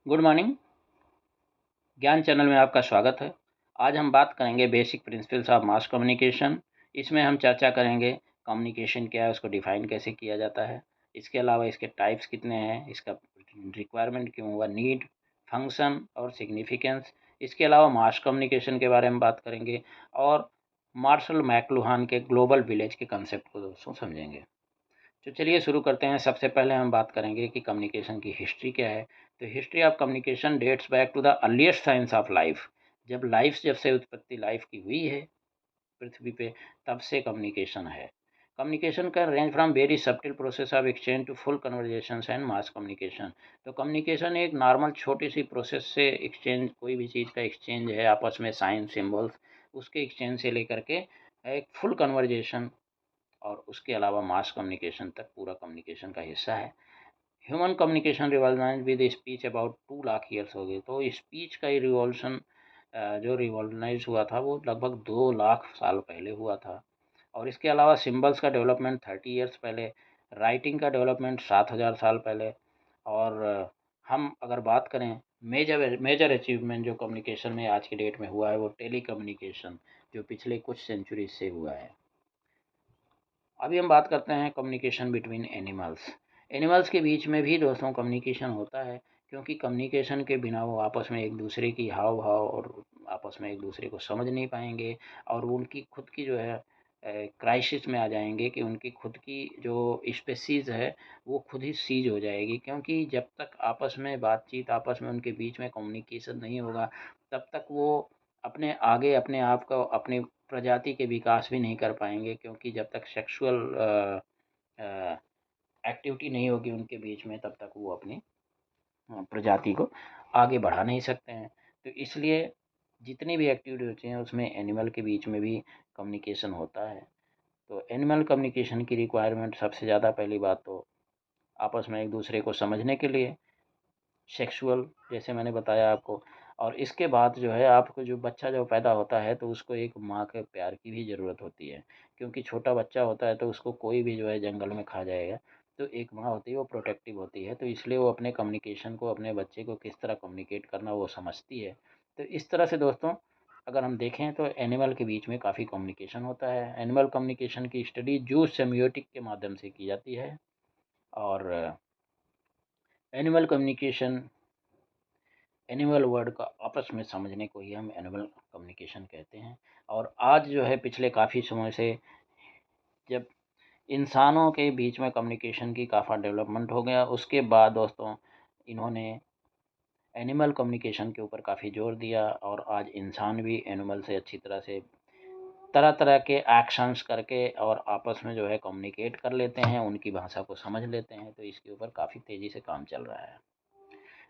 Good morning. ज्ञान channel में आपका स्वागत है। आज हम बात करेंगे basic principles of mass communication. इसमें हम चर्चा करेंगे कम्युनिकेशन क्या है, उसको डिफाइन कैसे किया जाता है, इसके अलावा इसके टाइप्स कितने हैं, इसका रिक्वायरमेंट क्यों हुआ, नीड, फंक्शन और सिग्निफिकेंस। इसके अलावा मास कम्युनिकेशन के बारे में बात करेंगे और मार्शल मैकलुहान के ग्लोबल विलेज के कंसेप्ट को दोस्तों समझेंगे। तो चलिए शुरू करते हैं। सबसे पहले हम बात करेंगे कि कम्युनिकेशन की हिस्ट्री क्या है। तो history of communication dates back to the earliest science of life. जब से उत्पत्ति लाइफ की हुई है पृथ्वी पे, तब से कम्युनिकेशन है। कम्युनिकेशन का range from very subtle process of exchange to full conversation and mass communication. तो कम्युनिकेशन एक नॉर्मल छोटी सी प्रोसेस से एक्सचेंज, कोई भी चीज़ का एक्सचेंज है आपस में, साइन सिम्बल्स, उसके एक्सचेंज से लेकर के एक फुल कन्वर्जेशन और उसके अलावा मास कम्युनिकेशन तक पूरा कम्युनिकेशन का हिस्सा है। Human communication revolution with speech about 2 lakh years हो गए। तो स्पीच का ही रिवॉल्यूशन जो रिवॉल्यूनाइज हुआ था वो लगभग 2 लाख साल पहले हुआ था। और इसके अलावा सिंबल्स का डेवलपमेंट 30 ईयर्स पहले, राइटिंग का डेवलपमेंट 7,000 साल पहले। और हम अगर बात करें मेजर मेजर अचीवमेंट जो कम्युनिकेशन में आज के डेट में हुआ है, वो टेली कम्युनिकेशन जो पिछले कुछ सेंचुरी से हुआ है। अभी हम बात करते हैं कम्युनिकेशन बिटवीन एनिमल्स। एनिमल्स के बीच में भी दोस्तों कम्युनिकेशन होता है, क्योंकि कम्युनिकेशन के बिना वो आपस में एक दूसरे की हाव भाव और आपस में एक दूसरे को समझ नहीं पाएंगे। और वो उनकी खुद की जो है क्राइसिस में आ जाएंगे कि उनकी खुद की जो स्पेसीज़ है वो खुद ही सीज हो जाएगी। क्योंकि जब तक आपस में बातचीत, आपस में उनके बीच में कम्युनिकेशन नहीं होगा, तब तक वो अपने आगे अपने आप को, अपनी प्रजाति के विकास भी नहीं कर पाएंगे। क्योंकि जब तक सेक्सुअल एक्टिविटी नहीं होगी उनके बीच में, तब तक वो अपनी प्रजाति को आगे बढ़ा नहीं सकते हैं। तो इसलिए जितनी भी एक्टिविटी होती हैं उसमें एनिमल के बीच में भी कम्युनिकेशन होता है। तो एनिमल कम्युनिकेशन की रिक्वायरमेंट सबसे ज़्यादा, पहली बात तो आपस में एक दूसरे को समझने के लिए, सेक्सुअल जैसे मैंने बताया आपको। और इसके बाद जो है आपको जो बच्चा जो पैदा होता है तो उसको एक माँ के प्यार की भी ज़रूरत होती है। क्योंकि छोटा बच्चा होता है तो उसको कोई भी जो है जंगल में खा जाएगा। तो एक माँ होती है वो प्रोटेक्टिव होती है, तो इसलिए वो अपने कम्युनिकेशन को, अपने बच्चे को किस तरह कम्युनिकेट करना वो समझती है। तो इस तरह से दोस्तों अगर हम देखें तो एनिमल के बीच में काफ़ी कम्युनिकेशन होता है। एनिमल कम्युनिकेशन की स्टडी जू सेमियोटिक के माध्यम से की जाती है। और एनिमल कम्युनिकेशन, एनिमल वर्ड का आपस में समझने को ही हम एनिमल कम्युनिकेशन कहते हैं। और आज जो है पिछले काफ़ी समय से जब इंसानों के बीच में कम्युनिकेशन की काफ़ी डेवलपमेंट हो गया, उसके बाद दोस्तों इन्होंने एनिमल कम्युनिकेशन के ऊपर काफ़ी जोर दिया। और आज इंसान भी एनिमल से अच्छी तरह से तरह तरह के एक्शंस करके और आपस में जो है कम्युनिकेट कर लेते हैं, उनकी भाषा को समझ लेते हैं। तो इसके ऊपर काफ़ी तेज़ी से काम चल रहा है।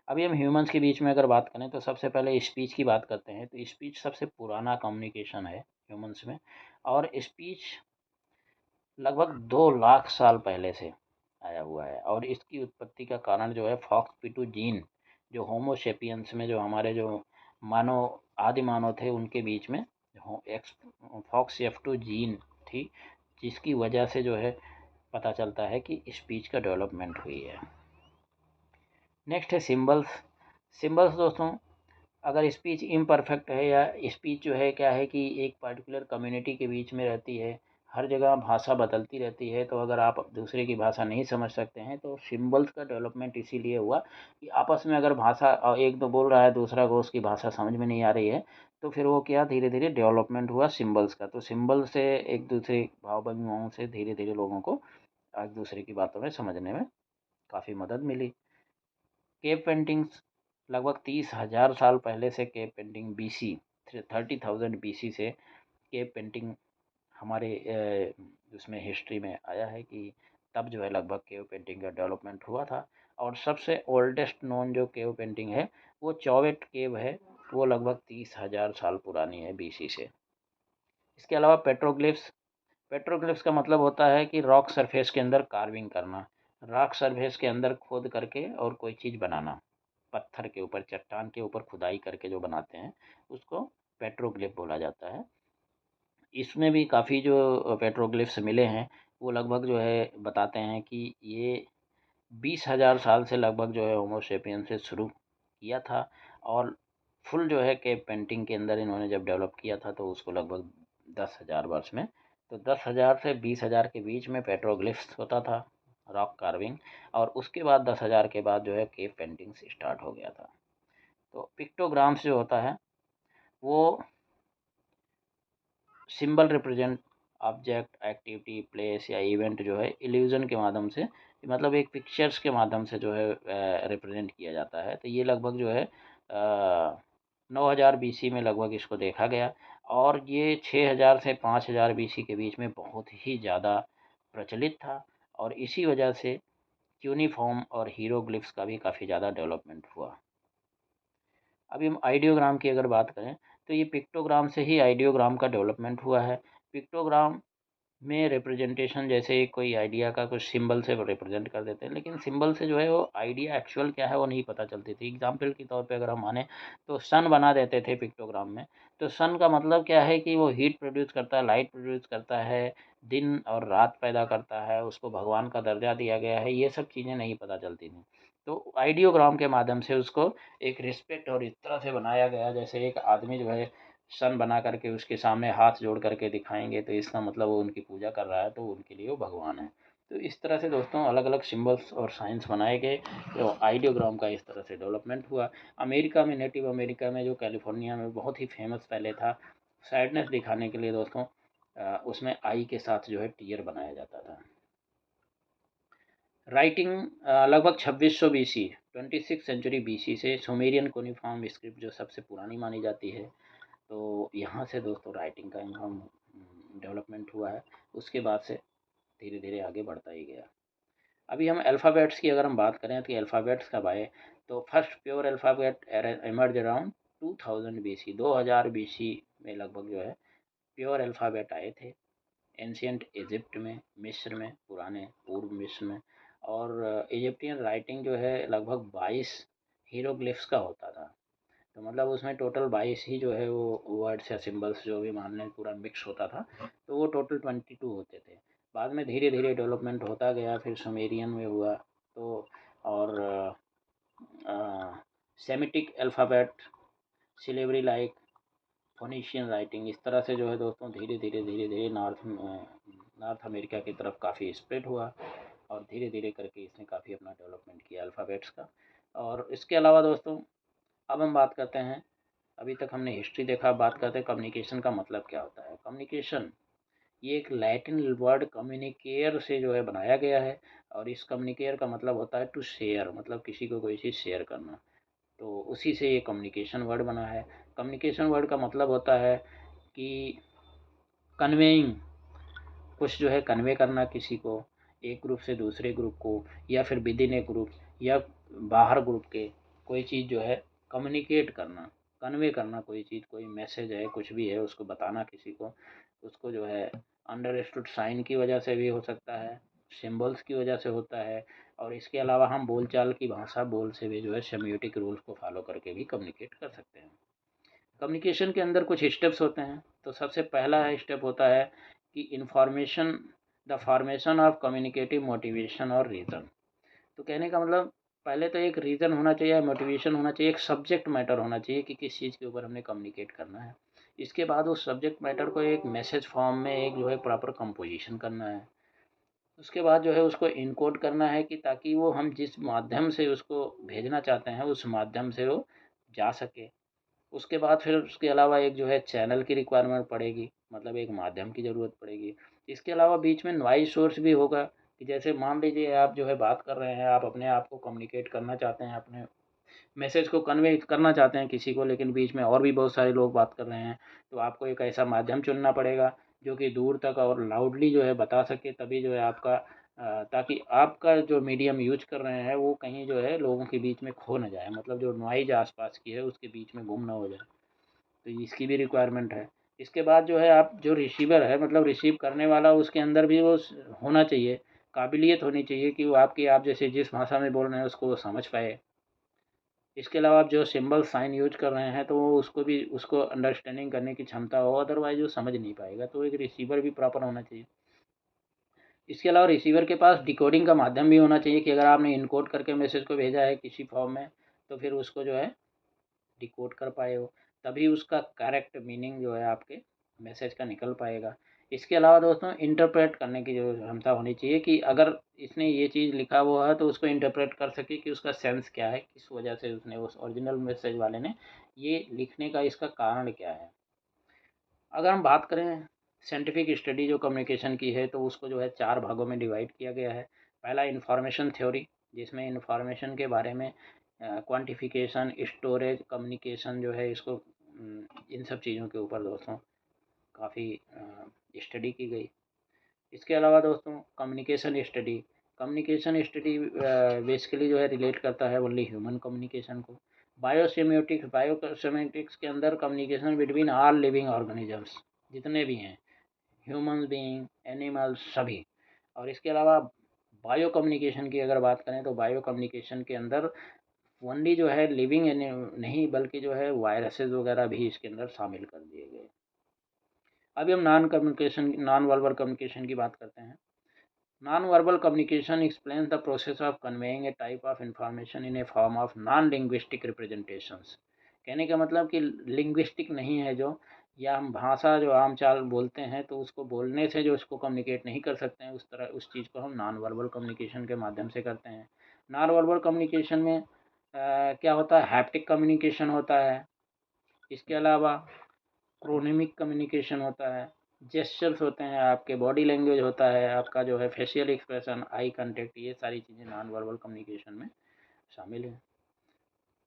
अभी हम ह्यूमंस के बीच में अगर बात करें तो सबसे पहले स्पीच की बात करते हैं। तो स्पीच सबसे पुराना कम्युनिकेशन है ह्यूमंस में। और स्पीच लगभग 2 लाख साल पहले से आया हुआ है। और इसकी उत्पत्ति का कारण जो है फॉक्स पिटू जीन, जो होमोसेपियंस में जो हमारे जो मानव, आदि मानव थे, उनके बीच में फॉक्स एफ टू जीन थी, जिसकी वजह से जो है पता चलता है कि स्पीच का डेवलपमेंट हुई है। नेक्स्ट है सिम्बल्स। सिम्बल्स दोस्तों, अगर स्पीच इम्परफेक्ट है या स्पीच जो है क्या है कि एक पर्टिकुलर कम्युनिटी के बीच में रहती है, हर जगह भाषा बदलती रहती है, तो अगर आप दूसरे की भाषा नहीं समझ सकते हैं तो सिम्बल्स का डेवलपमेंट इसीलिए हुआ कि आपस में अगर भाषा एक दो बोल रहा है, दूसरा को उसकी भाषा समझ में नहीं आ रही है, तो फिर वो क्या, धीरे धीरे डेवलपमेंट हुआ सिम्बल्स का। तो सिम्बल से एक दूसरे भाव भंगिमाओं से धीरे धीरे लोगों को एक दूसरे की बातों में समझने में काफ़ी मदद मिली। केव पेंटिंग्स लगभग 30,000 साल पहले से केव पेंटिंग BC 30,000 BC से केव पेंटिंग हमारे उसमें हिस्ट्री में आया है कि तब जो है लगभग केव पेंटिंग का डेवलपमेंट हुआ था। और सबसे ओल्डेस्ट नोन जो केव पेंटिंग है वो चौवेट केव है, वो लगभग 30,000 साल पुरानी है BC से। इसके अलावा पेट्रोग्लिफ्स। पेट्रोग्लिफ्स का मतलब होता है कि रॉक सरफेस के अंदर कार्विंग करना, रॉक सरफेस के अंदर खोद करके और कोई चीज़ बनाना, पत्थर के ऊपर, चट्टान के ऊपर खुदाई करके जो बनाते हैं उसको पेट्रोग्लिफ बोला जाता है। इसमें भी काफ़ी जो पेट्रोग्लिफ्स मिले हैं वो लगभग जो है बताते हैं कि ये 20,000 साल से लगभग जो है होमो सेपियन से शुरू किया था। और फुल जो है केव पेंटिंग के अंदर इन्होंने जब डेवलप किया था तो उसको लगभग 10,000 वर्ष में, तो 10,000 से 20,000 के बीच में पेट्रोग्लिफ्स होता था, रॉक कार्विंग। और उसके बाद 10,000 के बाद जो है केव पेंटिंग्स स्टार्ट हो गया था। तो पिक्टोग्राम्स जो होता है वो symbol represent object, activity, place या इवेंट जो है इल्यूजन के माध्यम से, मतलब एक पिक्चर्स के माध्यम से जो है रिप्रेजेंट किया जाता है। तो ये लगभग जो है 9000 बीसी में लगभग इसको देखा गया, और ये 6000 से 5000 बीसी के बीच में बहुत ही ज़्यादा प्रचलित था। और इसी वजह से क्यूनिफॉर्म और हीरोग्लिफ्स का भी काफ़ी ज़्यादा डेवलपमेंट हुआ। अभी हम आइडियोग्राम की अगर बात करें तो ये पिक्टोग्राम से ही आइडियोग्राम का डेवलपमेंट हुआ है। पिक्टोग्राम में रिप्रेजेंटेशन जैसे कोई आइडिया का कुछ सिंबल से रिप्रेजेंट कर देते हैं, लेकिन सिंबल से जो है वो आइडिया एक्चुअल क्या है वो नहीं पता चलती थी। एग्जाम्पल के तौर पे अगर हम माने तो सन बना देते थे पिक्टोग्राम में। तो सन का मतलब क्या है कि वो हीट प्रोड्यूस करता है, लाइट प्रोड्यूस करता है, दिन और रात पैदा करता है, उसको भगवान का दर्जा दिया गया है, ये सब चीज़ें नहीं पता चलती थी। तो आइडियोग्राम के माध्यम से उसको एक रिस्पेक्ट और इस तरह से बनाया गया जैसे एक आदमी जो है सन बना करके उसके सामने हाथ जोड़ करके दिखाएंगे तो इसका मतलब वो उनकी पूजा कर रहा है, तो उनके लिए वो भगवान है। तो इस तरह से दोस्तों अलग अलग सिंबल्स और साइंस बनाए गए, तो आइडियोग्राम का इस तरह से डेवलपमेंट हुआ। अमेरिका में, नेटिव अमेरिका में जो कैलिफोर्निया में बहुत ही फेमस पहले था, सैडनेस दिखाने के लिए दोस्तों उसमें आई के साथ जो है टीयर बनाया जाता था। राइटिंग लगभग 2600 बीसी, 26 सेंचुरी बीसी से सुमेरियन कोनिफॉर्म स्क्रिप्ट जो सबसे पुरानी मानी जाती है, तो यहाँ से दोस्तों राइटिंग का हम डेवलपमेंट हुआ है। उसके बाद से धीरे धीरे आगे बढ़ता ही गया। अभी हम अल्फ़ाबेट्स की अगर हम बात करें तो अल्फ़ाबेट्स कब आए, तो first pure alphabet emerge around 2000 BC, 2000 BC में लगभग जो है प्योर अल्फ़ाबेट आए थे। एंशियंट इजिप्ट में, मिस्र में, पुराने पूर्व मिस्र में। और इजिप्टियन राइटिंग जो है लगभग 22 हीरोग्लिफ्स का होता था। तो मतलब उसमें टोटल 22 ही जो है वो वर्ड्स या सिंबल्स जो भी मान लें पूरा मिक्स होता था, तो वो टोटल 22 होते थे। बाद में धीरे धीरे डेवलपमेंट होता गया, फिर सुमेरियन में हुआ तो, और Semitic alphabet, syllabary like, Phoenician writing, इस तरह से जो है दोस्तों धीरे धीरे धीरे धीरे नॉर्थ अमेरिका की तरफ काफ़ी स्प्रेड हुआ, और धीरे धीरे करके इसने काफ़ी अपना डेवलपमेंट किया अल्फ़ाबेट्स का। और इसके अलावा दोस्तों अब हम बात करते हैं, अभी तक हमने हिस्ट्री देखा, बात करते हैं कम्युनिकेशन का मतलब क्या होता है। कम्युनिकेशन ये एक लैटिन वर्ड कम्युनिकेयर से जो है बनाया गया है, और इस कम्युनिकेयर का मतलब होता है टू शेयर, मतलब किसी को कोई चीज़ शेयर करना, तो उसी से ये कम्युनिकेशन वर्ड बना है। कम्युनिकेशन वर्ड का मतलब होता है कि कन्वेइंग, कुछ जो है कन्वे करना किसी को, एक ग्रुप से दूसरे ग्रुप को, या फिर विद इन ए ग्रुप, या बाहर ग्रुप के कोई चीज़ जो है कम्युनिकेट करना, कन्वे करना, कोई चीज़, कोई मैसेज है, कुछ भी है उसको बताना किसी को, उसको जो है अंडरस्टूड साइन की वजह से भी हो सकता है, सिंबल्स की वजह से होता है, और इसके अलावा हम बोलचाल की भाषा बोल से भी जो है सेमियोटिक रूल्स को फॉलो करके भी कम्युनिकेट कर सकते हैं। कम्युनिकेशन के अंदर कुछ स्टेप्स होते हैं, तो सबसे पहला स्टेप होता है कि information, the formation of communicative motivation और रीज़न। तो कहने का मतलब पहले तो एक रीज़न होना चाहिए, मोटिवेशन होना चाहिए, एक सब्जेक्ट मैटर होना चाहिए कि किस चीज़ के ऊपर हमने कम्युनिकेट करना है। इसके बाद उस सब्जेक्ट मैटर को एक मैसेज फॉर्म में एक जो है प्रॉपर कंपोजिशन करना है। उसके बाद जो है उसको इनकोड करना है कि ताकि वो हम जिस माध्यम से उसको भेजना चाहते हैं उस माध्यम से वो जा सके। उसके बाद फिर उसके अलावा एक जो है चैनल की रिक्वायरमेंट पड़ेगी, मतलब एक माध्यम की ज़रूरत पड़ेगी। इसके अलावा बीच में नॉइज़ सोर्स भी होगा, कि जैसे मान लीजिए आप जो है बात कर रहे हैं, आप अपने आप को कम्युनिकेट करना चाहते हैं, अपने मैसेज को कन्वे करना चाहते हैं किसी को, लेकिन बीच में और भी बहुत सारे लोग बात कर रहे हैं, तो आपको एक ऐसा माध्यम चुनना पड़ेगा जो कि दूर तक और लाउडली जो है बता सके, तभी जो है आपका ताकि आपका जो मीडियम यूज कर रहे हैं वो कहीं जो है लोगों के बीच में खो ना जाए, मतलब जो नॉइज आसपास की है उसके बीच में गुम ना हो जाए, तो इसकी भी रिक्वायरमेंट है। इसके बाद जो है आप जो रिसीवर है, मतलब रिसीव करने वाला, उसके अंदर भी वो होना चाहिए, काबिलियत होनी चाहिए कि वो आपकी, आप जैसे जिस भाषा में बोल रहे हैं उसको वो समझ पाए। इसके अलावा आप जो सिंबल साइन यूज कर रहे हैं तो वो उसको भी, उसको अंडरस्टैंडिंग करने की क्षमता हो, अदरवाइज वो समझ नहीं पाएगा, तो एक रिसीवर भी प्रॉपर होना चाहिए। इसके अलावा रिसीवर के पास डिकोडिंग का माध्यम भी होना चाहिए कि अगर आपने इनकोड करके मैसेज को भेजा है किसी फॉर्म में, तो फिर उसको जो है डिकोड कर पाए हो, तभी उसका करेक्ट मीनिंग जो है आपके मैसेज का निकल पाएगा। इसके अलावा दोस्तों इंटरप्रेट करने की जो क्षमता होनी चाहिए कि अगर इसने ये चीज़ लिखा हुआ है तो उसको इंटरप्रेट कर सके कि उसका सेंस क्या है, किस वजह से उसने उस ओरिजिनल मैसेज वाले ने ये लिखने का इसका कारण क्या है। अगर हम बात करें साइंटिफिक स्टडी जो कम्युनिकेशन की है तो उसको जो है 4 भागों में डिवाइड किया गया है। पहला इंफॉर्मेशन थ्योरी, जिसमें इंफॉर्मेशन के बारे में क्वांटिफिकेशन, स्टोरेज, कम्युनिकेशन जो है इसको इन सब चीज़ों के ऊपर दोस्तों काफ़ी स्टडी की गई। इसके अलावा दोस्तों कम्युनिकेशन स्टडी बेसिकली जो है रिलेट करता है ओनली ह्यूमन कम्युनिकेशन को। बायोसेमेटिक्स के अंदर communication between all living organisms, जितने भी हैं, ह्यूमन बीइंग, एनिमल्स, सभी। और इसके अलावा बायो कम्युनिकेशन की अगर बात करें तो बायो कम्युनिकेशन के अंदर ओनली जो है लिविंग नहीं बल्कि जो है वायरसेस वगैरह भी इसके अंदर शामिल कर दिए गए। अभी हम नॉन वर्बल कम्युनिकेशन की बात करते हैं। Non-verbal communication explains the process of conveying a type of information in a form of non-linguistic representations। कहने का मतलब कि लिंग्विस्टिक नहीं है जो, या हम भाषा जो आम चाल बोलते हैं तो उसको बोलने से जो उसको कम्युनिकेट नहीं कर सकते हैं, उस तरह उस चीज़ को हम नॉन वर्बल कम्युनिकेशन के माध्यम से करते हैं। नॉन वर्बल कम्युनिकेशन में क्या होता है, हैप्टिक कम्युनिकेशन होता है। इसके अलावा क्रोनेमिक कम्युनिकेशन होता है, जेस्चर्स होते हैं, आपके बॉडी लैंग्वेज होता है, आपका जो है फेशियल एक्सप्रेशन, आई कांटेक्ट, ये सारी चीज़ें नॉन वर्बल कम्युनिकेशन में शामिल हैं।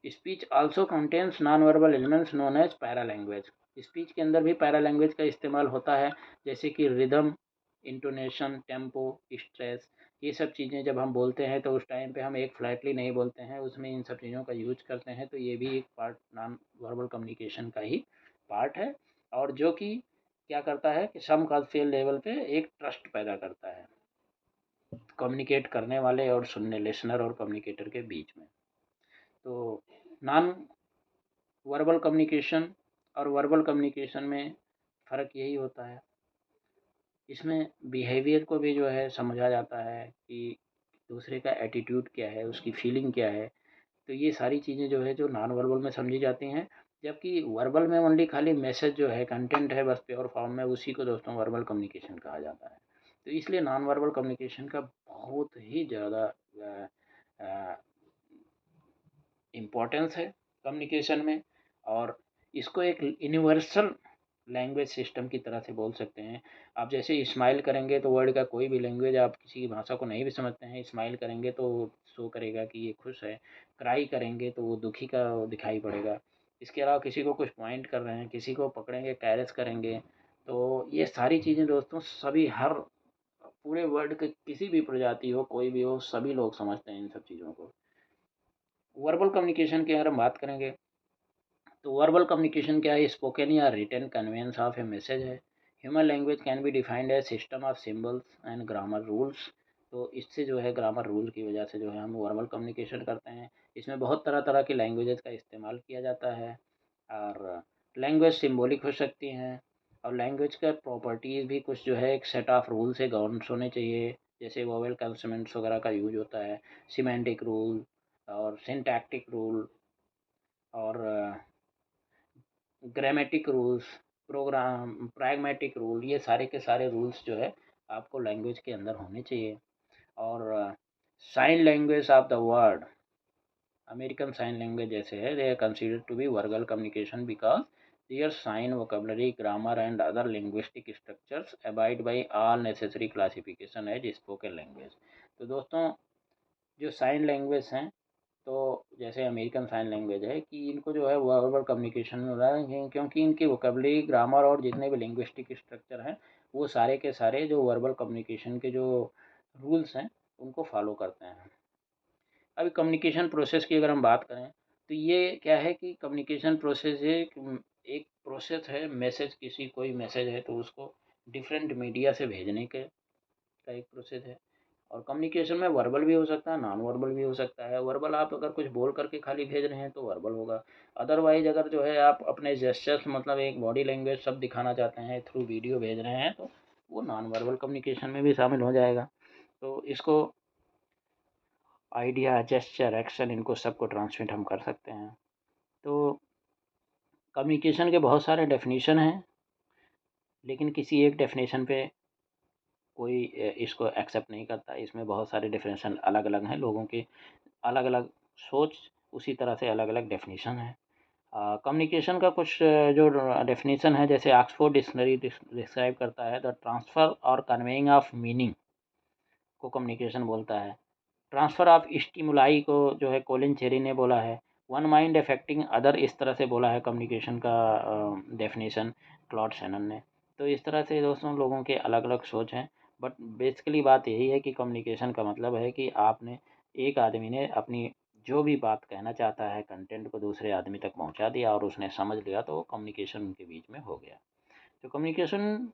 Speech also contains non verbal elements known as paralanguage. Speech के अंदर भी पैरा लैंग्वेज का इस्तेमाल होता है, जैसे कि रिदम, इंटोनेशन, टेम्पो, स्ट्रेस। ये सब चीज़ें जब हम बोलते हैं तो उस टाइम पे हम एक फ्लैटली नहीं बोलते हैं, उसमें इन सब चीज़ों का यूज करते हैं। तो ये भी एक पार्ट नॉन वर्बल कम्युनिकेशन का ही पार्ट है, और जो कि क्या करता है कि सम कल्चरल लेवल पे एक ट्रस्ट पैदा करता है कम्युनिकेट करने वाले और सुनने, लिसनर और कम्युनिकेटर के बीच में। तो नॉन वर्बल कम्युनिकेशन और वर्बल कम्युनिकेशन में फ़र्क यही होता है। इसमें बिहेवियर को भी जो है समझा जाता है कि दूसरे का एटीट्यूड क्या है, उसकी फीलिंग क्या है। तो ये सारी चीज़ें जो है जो नॉन वर्बल में समझी जाती हैं, जबकि वर्बल में ओनली खाली मैसेज जो है, कंटेंट है बस प्योर फॉर्म में, उसी को दोस्तों वर्बल कम्युनिकेशन कहा जाता है। तो इसलिए नॉन वर्बल कम्युनिकेशन का बहुत ही ज़्यादा इम्पोर्टेंस है कम्युनिकेशन में, और इसको एक यूनिवर्सल लैंग्वेज सिस्टम की तरह से बोल सकते हैं। आप जैसे स्माइल करेंगे तो वर्ल्ड का कोई भी लैंग्वेज, आप किसी की भाषा को नहीं भी समझते हैं, स्माइल करेंगे तो शो करेगा कि ये खुश है। क्राई करेंगे तो वो दुखी का दिखाई पड़ेगा। इसके अलावा किसी को कुछ पॉइंट कर रहे हैं, किसी को पकड़ेंगे, कैरेस करेंगे। तो ये सारी चीज़ें दोस्तों सभी, हर पूरे वर्ल्ड के किसी भी प्रजाति हो, कोई भी हो, सभी लोग समझते हैं इन सब चीज़ों को। वर्बल कम्युनिकेशन की अगर हम बात करेंगे तो वर्बल कम्युनिकेशन क्या है, स्पोकन या written conveyance of a message है। Human language can be defined as system of symbols and grammar rules. तो इससे जो है ग्रामर रूल की वजह से जो है हम वर्बल कम्युनिकेशन करते हैं। इसमें बहुत तरह तरह की लैंग्वेजेस का इस्तेमाल किया जाता है, और लैंग्वेज सिम्बॉलिक हो सकती हैं, और लैंग्वेज का प्रॉपर्टीज़ भी कुछ जो है एक सेट ऑफ रूल से गवर्न होने चाहिए। जैसे वोवेल कंसोनेंट्स वगैरह का यूज होता है, सिमेंटिक रूल और सिंटैक्टिक रूल और grammatic rules, program pragmatic rule, ये सारे के सारे रूल्स जो है आपको लैंग्वेज के अंदर होने चाहिए। और sign language of the word, American sign language जैसे है, they are considered to be verbal communication because their sign vocabulary, grammar and other linguistic structures abide by all necessary classification as spoken language. तो दोस्तों जो sign language हैं, तो जैसे American sign language है कि इनको जो है वर्बल कम्युनिकेशन में हो रहा है, क्योंकि इनकी वोकेबलरी, ग्रामर और जितने भी लिंग्विस्टिक स्ट्रक्चर हैं वो सारे के सारे जो वर्बल कम्युनिकेशन के जो रूल्स हैं उनको फॉलो करते हैं। अभी कम्युनिकेशन प्रोसेस की अगर हम बात करें तो ये क्या है कि कम्युनिकेशन प्रोसेस एक प्रोसेस है, मैसेज, किसी कोई मैसेज है तो उसको डिफरेंट मीडिया से भेजने के का एक प्रोसेस है। और कम्युनिकेशन में वर्बल भी हो सकता है, नॉन वर्बल भी हो सकता है। वर्बल आप अगर कुछ बोल करके खाली भेज रहे हैं तो वर्बल होगा। अदरवाइज अगर जो है आप अपने जेस्चर्स, मतलब एक बॉडी लैंग्वेज सब दिखाना चाहते हैं, थ्रू वीडियो भेज रहे हैं, तो वो नॉन वर्बल कम्युनिकेशन में भी शामिल हो जाएगा। तो इसको आइडिया, जेस्चर, एक्शन, इनको सबको ट्रांसमिट हम कर सकते हैं। तो कम्युनिकेशन के बहुत सारे डेफिनेशन हैं, लेकिन किसी एक डेफिनेशन पे कोई इसको एक्सेप्ट नहीं करता। इसमें बहुत सारे डेफिनेशन अलग अलग हैं, लोगों की अलग अलग सोच, उसी तरह से अलग अलग डेफिनेशन है। कम्युनिकेशन का कुछ जो डेफिनेशन है, जैसे ऑक्सफोर्ड डिक्शनरी डिस्क्राइब करता है, द ट्रांसफ़र और कन्वेइंग ऑफ मीनिंग को कम्युनिकेशन बोलता है। ट्रांसफ़र ऑफ स्टिमुलाई को जो है कोलिन चेरी ने बोला है। वन माइंड अफेक्टिंग अदर, इस तरह से बोला है कम्युनिकेशन का डेफिनेशन क्लॉड शैनन ने। तो इस तरह से दोस्तों लोगों के अलग अलग सोच हैं, बट बेसिकली बात यही है कि कम्युनिकेशन का मतलब है कि आपने, एक आदमी ने अपनी जो भी बात कहना चाहता है कंटेंट को दूसरे आदमी तक पहुंचा दिया और उसने समझ लिया, तो वो कम्युनिकेशन उनके बीच में हो गया। तो communication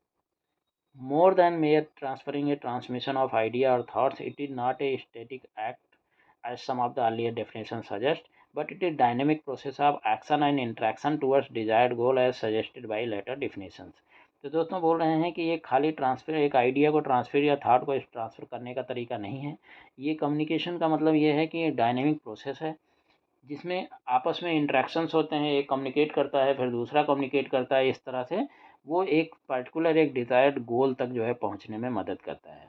more than mere transferring a transmission of idea or thoughts, it is not a static act as some of the earlier definitions suggest, but it is dynamic process of action and interaction towards desired goal as suggested by later definitions. तो दोस्तों बोल रहे हैं कि ये खाली transfer, एक idea को ट्रांसफ़र या थाट को ट्रांसफ़र करने का तरीका नहीं है। ये कम्युनिकेशन का मतलब ये है कि ये डायनेमिक प्रोसेस है, जिसमें आपस में इंटरेक्शंस होते हैं, एक कम्युनिकेट करता है फिर दूसरा कम्युनिकेट करता है, इस तरह से वो एक पर्टिकुलर एक डिज़ायर्ड गोल तक जो है पहुंचने में मदद करता है।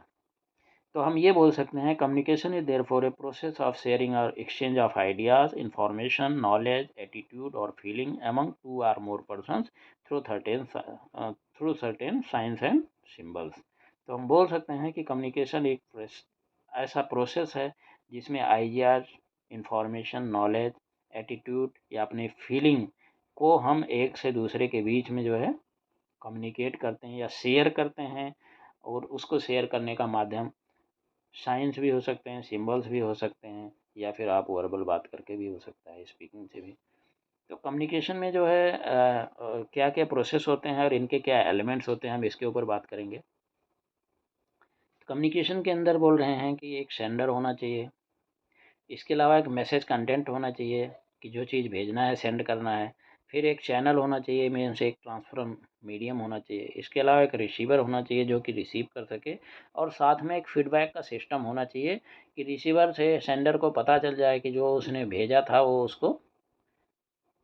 तो हम ये बोल सकते हैं communication is therefore a process of sharing और exchange of ideas, information, knowledge, attitude और feeling among two or more persons through certain signs and symbols. तो हम बोल सकते हैं कि कम्युनिकेशन एक ऐसा प्रोसेस है जिसमें आइडियाज़, इंफॉर्मेशन, नॉलेज, एटीट्यूड या अपनी फीलिंग को हम एक से दूसरे के बीच में जो है कम्युनिकेट करते हैं या शेयर करते हैं। और उसको शेयर करने का माध्यम साइंस भी हो सकते हैं, सिंबल्स भी हो सकते हैं, या फिर आप वर्बल बात करके भी हो सकता है, स्पीकिंग से भी। तो कम्युनिकेशन में जो है क्या क्या प्रोसेस होते हैं और इनके क्या एलिमेंट्स होते हैं, हम इसके ऊपर बात करेंगे। कम्युनिकेशन के अंदर बोल रहे हैं कि एक सेंडर होना चाहिए, इसके अलावा एक मैसेज कंटेंट होना चाहिए कि जो चीज़ भेजना है, सेंड करना है। फिर एक चैनल होना चाहिए, मीन्स एक ट्रांसफर मीडियम होना चाहिए। इसके अलावा एक रिसीवर होना चाहिए जो कि रिसीव कर सके, और साथ में एक फीडबैक का सिस्टम होना चाहिए कि रिसीवर से सेंडर को पता चल जाए कि जो उसने भेजा था वो उसको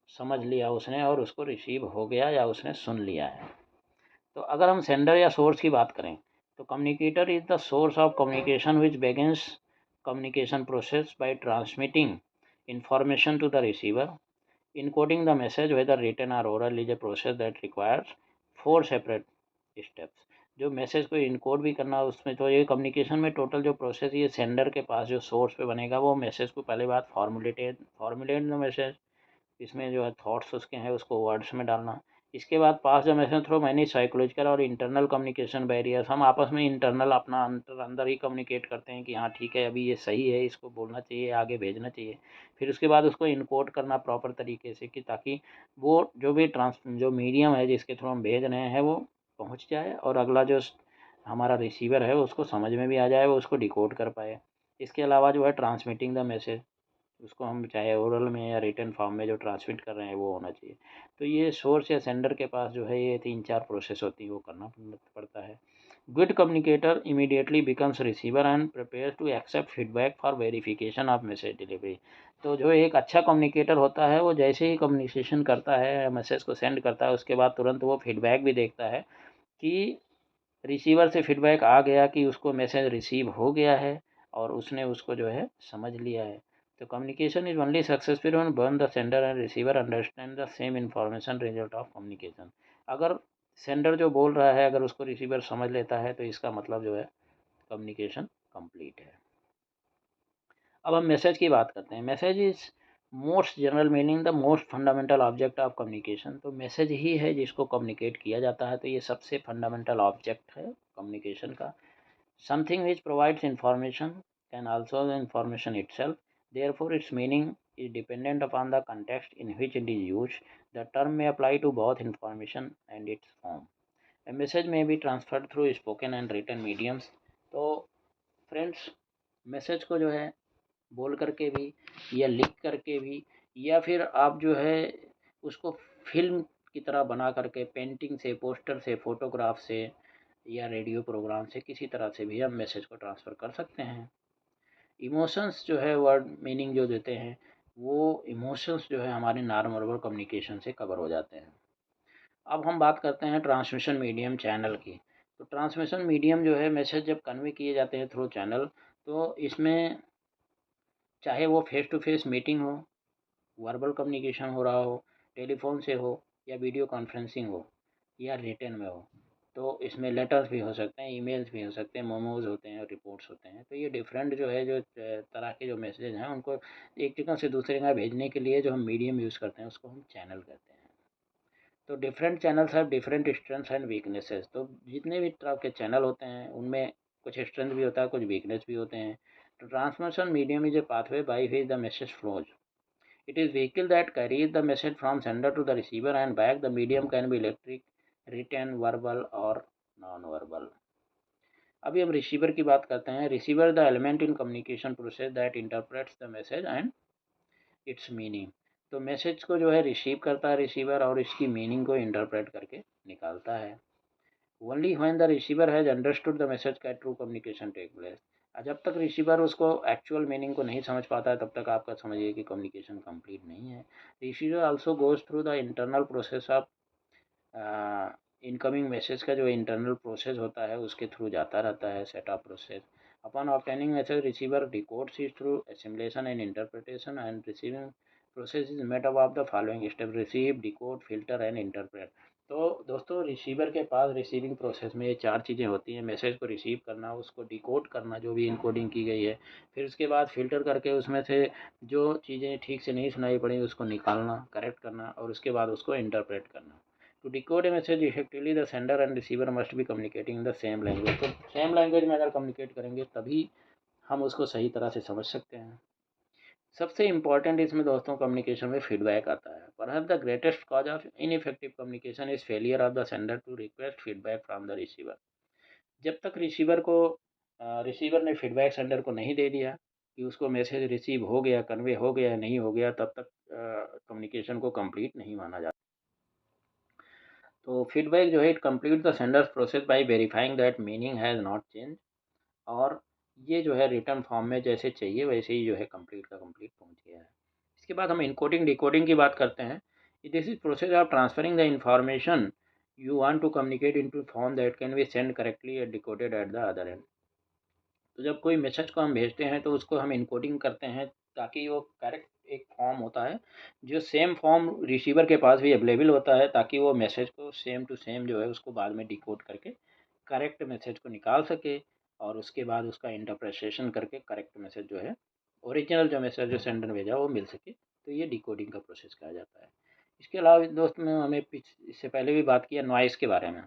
समझ लिया उसने और उसको रिसीव हो गया या उसने सुन लिया है। तो अगर हम सेंडर या सोर्स की बात करें, तो communicator is the source of communication which begins communication process by transmitting information to the receiver. Encoding the message, whether written or oral, is a process that requires 4 separate steps. जो message को encode भी करना, उसमें तो ये communication में total जो process ये सेंडर के पास जो सोर्स पे बनेगा, वो मैसेज को पहले बात फॉर्मुलेट द मैसेज, इसमें जो है थॉट्स उसके हैं उसको वर्ड्स में डालना। इसके बाद pass the message through many psychological और इंटरनल कम्युनिकेशन बैरियर्स, हम आपस में इंटरनल अपना अंदर ही कम्युनिकेट करते हैं कि हाँ ठीक है, अभी ये सही है, इसको बोलना चाहिए, आगे भेजना चाहिए। फिर उसके बाद उसको इनकोड करना प्रॉपर तरीके से, कि ताकि वो जो मीडियम है जिसके थ्रू हम भेज रहे हैं वो पहुँच जाए, और अगला जो हमारा रिसीवर है उसको समझ में भी आ जाए, वो उसको डिकोड कर पाए। इसके अलावा जो है ट्रांसमिटिंग द मैसेज, उसको हम चाहे ओरल में या रिटन फॉर्म में जो ट्रांसमिट कर रहे हैं वो होना चाहिए। तो ये सोर्स या सेंडर के पास जो है ये 3-4 प्रोसेस होती है, वो करना पड़ता है। Good communicator immediately becomes receiver and prepare to accept feedback for verification of message delivery. तो जो एक अच्छा कम्युनिकेटर होता है वो जैसे ही कम्युनिकेशन करता है, मैसेज को सेंड करता है, उसके बाद तुरंत वो फीडबैक भी देखता है कि रिसीवर से फीडबैक आ गया कि उसको मैसेज रिसीव हो गया है और उसने उसको जो है समझ लिया है। तो communication is only successful when both the sender and receiver understand the same information result of communication. अगर सेंडर जो बोल रहा है अगर उसको रिसीवर समझ लेता है तो इसका मतलब जो है कम्युनिकेशन कंप्लीट है। अब हम मैसेज की बात करते हैं। Message is most general meaning the most fundamental object of communication. तो मैसेज ही है जिसको कम्युनिकेट किया जाता है, तो ये सबसे फंडामेंटल ऑब्जेक्ट है कम्युनिकेशन का। Something which provides information can also the information itself, therefore its meaning is dependent upon the context in which it is used. The term may apply to both information and its form. A message may be transferred through spoken and written mediums. तो friends, message को जो है बोल करके भी या लिख करके भी, या फिर आप जो है उसको फिल्म की तरह बना करके पेंटिंग से, पोस्टर से, फोटोग्राफ से या रेडियो प्रोग्राम से, किसी तरह से भी हम मैसेज को ट्रांसफ़र कर सकते हैं। इमोशंस जो है वर्ड मीनिंग जो देते हैं, वो इमोशंस जो है हमारे नॉन वर्बल कम्युनिकेशन से कवर हो जाते हैं। अब हम बात करते हैं ट्रांसमिशन मीडियम चैनल की। तो ट्रांसमिशन मीडियम जो है, मैसेज जब कन्वे किए जाते हैं थ्रू चैनल, तो इसमें चाहे वो फेस टू फेस मीटिंग हो, वर्बल कम्युनिकेशन हो रहा हो, टेलीफोन से हो, या वीडियो कॉन्फ्रेंसिंग हो, या रिटन में हो, तो इसमें लेटर्स भी हो सकते हैं, ईमेल्स भी हो सकते हैं, मोमोज होते हैं और रिपोर्ट्स होते हैं। तो ये डिफरेंट जो है, जो तरह के जो मैसेज हैं, उनको एक जगह से दूसरी जगह भेजने के लिए जो हम मीडियम यूज़ करते हैं उसको हम चैनल कहते हैं। तो different channels have different strengths and weaknesses. तो जितने भी तरह के चैनल होते हैं उनमें कुछ स्ट्रेंथ भी होता है, कुछ वीकनेस भी होते हैं। तो transmission medium is a pathway by which the message flows. It is vehicle that carries the message from sender to the receiver and back. The medium can be electric, written, verbal or non-verbal. अभी हम receiver की बात करते हैं। Receiver the element in communication process that interprets the message and it's meaning. तो message को जो है रिसीव करता है रिसीवर, और इसकी मीनिंग को इंटरप्रेट करके निकालता है। Only when the receiver has understood the message का ट्रू कम्युनिकेशन टेक प्लेस। जब तक रिसीवर उसको एक्चुअल मीनिंग को नहीं समझ पाता है, तब तक आपका समझिए कि कम्युनिकेशन कंप्लीट नहीं है। Receiver also goes through the internal process of incoming message का जो इंटरनल प्रोसेस होता है उसके थ्रू जाता रहता है, setup process. Upon obtaining message receiver डिकोड्स it through assimilation and interpretation and receiving process is made up of the following step: receive, decode, filter and interpret. तो दोस्तों, रिसीवर के पास रिसीविंग प्रोसेस में ये चार चीज़ें होती हैं: मैसेज को रिसीव करना, उसको डिकोड करना जो भी इनकोडिंग की गई है, फिर उसके बाद फ़िल्टर करके उसमें से जो चीज़ें ठीक से नहीं सुनाई पड़ी उसको निकालना, करेक्ट करना, और उसके बाद उसको इंटरप्रेट करना। To decode a message effectively the sender and receiver must be communicating the same language. तो सेम लैंग्वेज में अगर कम्युनिकेट करेंगे तभी हम उसको सही तरह से समझ सकते हैं। सबसे इम्पॉर्टेंट इसमें दोस्तों कम्युनिकेशन में फीडबैक आता है। Perhaps the greatest cause of ineffective communication is failure of the sender to request feedback from the receiver. जब तक रिसीवर ने फीडबैक सेंडर को नहीं दे दिया कि उसको मैसेज रिसीव हो गया, कन्वे हो गया या नहीं हो गया, तब तक कम्युनिकेशन को कंप्लीट नहीं माना जाता। तो फीडबैक जो है, it complete the Sanders process by verifying that meaning has not change. और ये जो है रिटर्न फॉर्म में जैसे चाहिए वैसे ही जो है कंप्लीट का कंप्लीट पहुंच गया है। इसके बाद हम इनकोडिंग डिकोडिंग की बात करते हैं। This is process of transferring the information you want to communicate into form that can be send correctly and decoded at the other end. तो जब कोई मैसेज को हम भेजते हैं तो उसको हम इनकोडिंग करते हैं ताकि वो करेक्ट एक फॉर्म होता है, जो सेम फॉर्म रिसीवर के पास भी अवेलेबल होता है, ताकि वो मैसेज को सेम टू सेम जो है उसको बाद में डिकोड करके करेक्ट मैसेज को निकाल सके, और उसके बाद उसका इंटरप्रिटेशन करके करेक्ट मैसेज जो है, ओरिजिनल जो मैसेज जो सेंडर ने भेजा वो मिल सके। तो ये डिकोडिंग का प्रोसेस कहा जाता है। इसके अलावा दोस्त में हमें इससे पहले भी बात किया नॉइस के बारे में।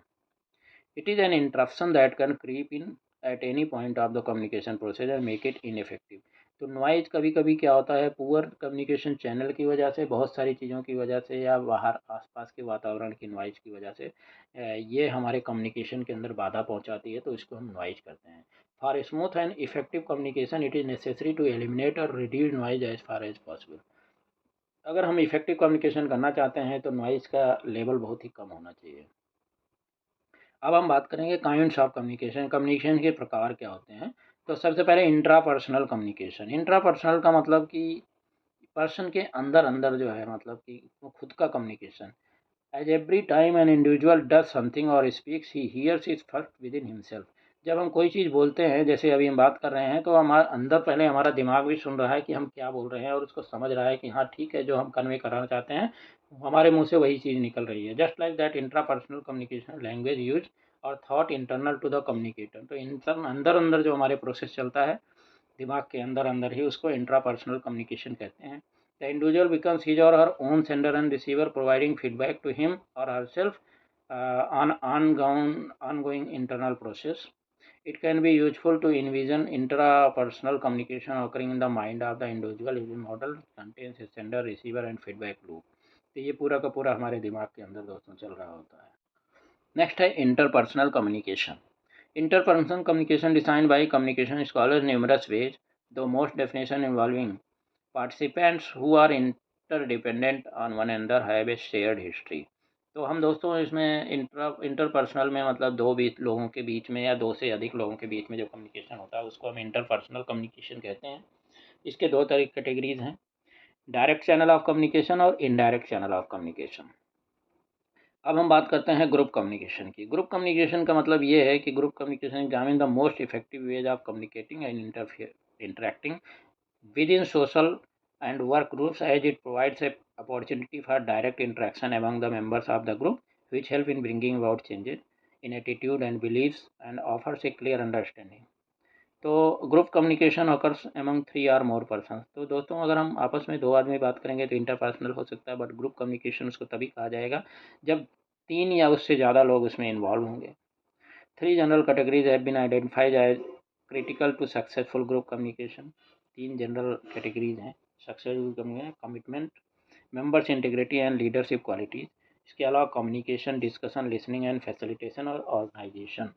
It is an interruption that can creep in at any point of the communication process and make it ineffective. तो नॉइज कभी कभी क्या होता है, पुअर कम्युनिकेशन चैनल की वजह से, बहुत सारी चीज़ों की वजह से, या बाहर आसपास के वातावरण की नॉइज की वजह से ये हमारे कम्युनिकेशन के अंदर बाधा पहुंचाती है, तो इसको हम नॉइज करते हैं। For smooth and effective communication it is necessary to eliminate और reduce noise as far as possible. अगर हम इफेक्टिव कम्युनिकेशन करना चाहते हैं तो नॉइज का लेवल बहुत ही कम होना चाहिए। अब हम बात करेंगे काइंड्स ऑफ कम्युनिकेशन। कम्युनिकेशन के प्रकार क्या होते हैं। तो सबसे पहले इंट्रापर्सनल कम्युनिकेशन। इंट्रापर्सनल का मतलब कि पर्सन के अंदर अंदर जो है, मतलब कि वो खुद का communication. As every time an individual does something और speaks he hears is first within himself. जब हम कोई चीज़ बोलते हैं, जैसे अभी हम बात कर रहे हैं, तो हमारे अंदर पहले हमारा दिमाग भी सुन रहा है कि हम क्या बोल रहे हैं, और उसको समझ रहा है कि हाँ ठीक है, जो हम कन्वे करना चाहते हैं हमारे मुंह से वही चीज़ निकल रही है। Just like that intrapersonal communication language use और thought internal to the communicator. तो अंदर अंदर जो हमारे प्रोसेस चलता है दिमाग के अंदर अंदर ही, उसको इंट्रापर्सनल कम्युनिकेशन कहते हैं। द इंडिविजुअल बिकम्स हिज और her own sender and receiver, providing feedback to him और her self on ongoing internal process. It can be useful to envision intrapersonal communication occurring in the mind of the individual. His model contains a sender, receiver and feedback loop. तो ये पूरा का पूरा हमारे दिमाग के अंदर दोस्तों चल रहा होता है। नेक्स्ट है interpersonal communication. Interpersonal communication designed by communication scholars numerous ways, though most definition involving participants who are interdependent on one another have a shared history. तो हम दोस्तों इसमें इंटरपर्सनल में मतलब दो बीच लोगों के बीच में या दो से अधिक लोगों के बीच में जो कम्युनिकेशन होता है उसको हम इंटरपर्सनल कम्युनिकेशन कहते हैं। इसके दो तरह कैटेगरीज हैं, डायरेक्ट चैनल ऑफ कम्युनिकेशन और इनडायरेक्ट चैनल ऑफ कम्युनिकेशन। अब हम बात करते हैं ग्रुप कम्युनिकेशन की। ग्रुप कम्युनिकेशन का मतलब ये है कि group communication examine the most effective ways of communicating and interacting within social and work groups, as it provides a opportunity for direct interaction among the members of the group, which help in bringing about changes in attitude and beliefs and offers a clear understanding. तो group communication occurs among 3 or more persons। तो दोस्तों अगर हम आपस में दो आदमी बात करेंगे तो इंटरपर्सनल हो सकता है, बट ग्रुप कम्युनिकेशन उसको तभी कहा जाएगा जब 3 या उससे ज़्यादा लोग उसमें इन्वॉल्व होंगे। 3 general categories have been identified as critical to successful group communication. 3 general categories हैं successful communication: commitment, members integrity and leadership qualities. इसके अलावा communication, discussion, listening and facilitation और organisation,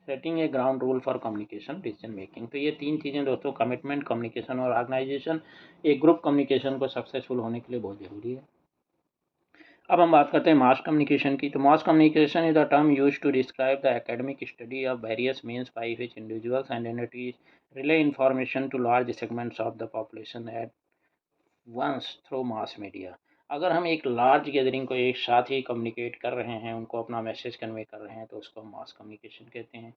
setting a ground rule for communication decision making. तो ये 3 चीज़ें दोस्तों, commitment, communication और organisation, एक ग्रुप कम्युनिकेशन को सक्सेसफुल होने के लिए बहुत ज़रूरी है। अब हम बात करते हैं मास कम्युनिकेशन की। तो mass communication is the term use to describe the academic study of various means by which individuals and entities relay information to large segments of the population at once through mass media. अगर हम एक large gathering को एक साथ ही communicate कर रहे हैं, उनको अपना मैसेज कन्वे कर रहे हैं, तो उसको हम मास कम्युनिकेशन कहते हैं।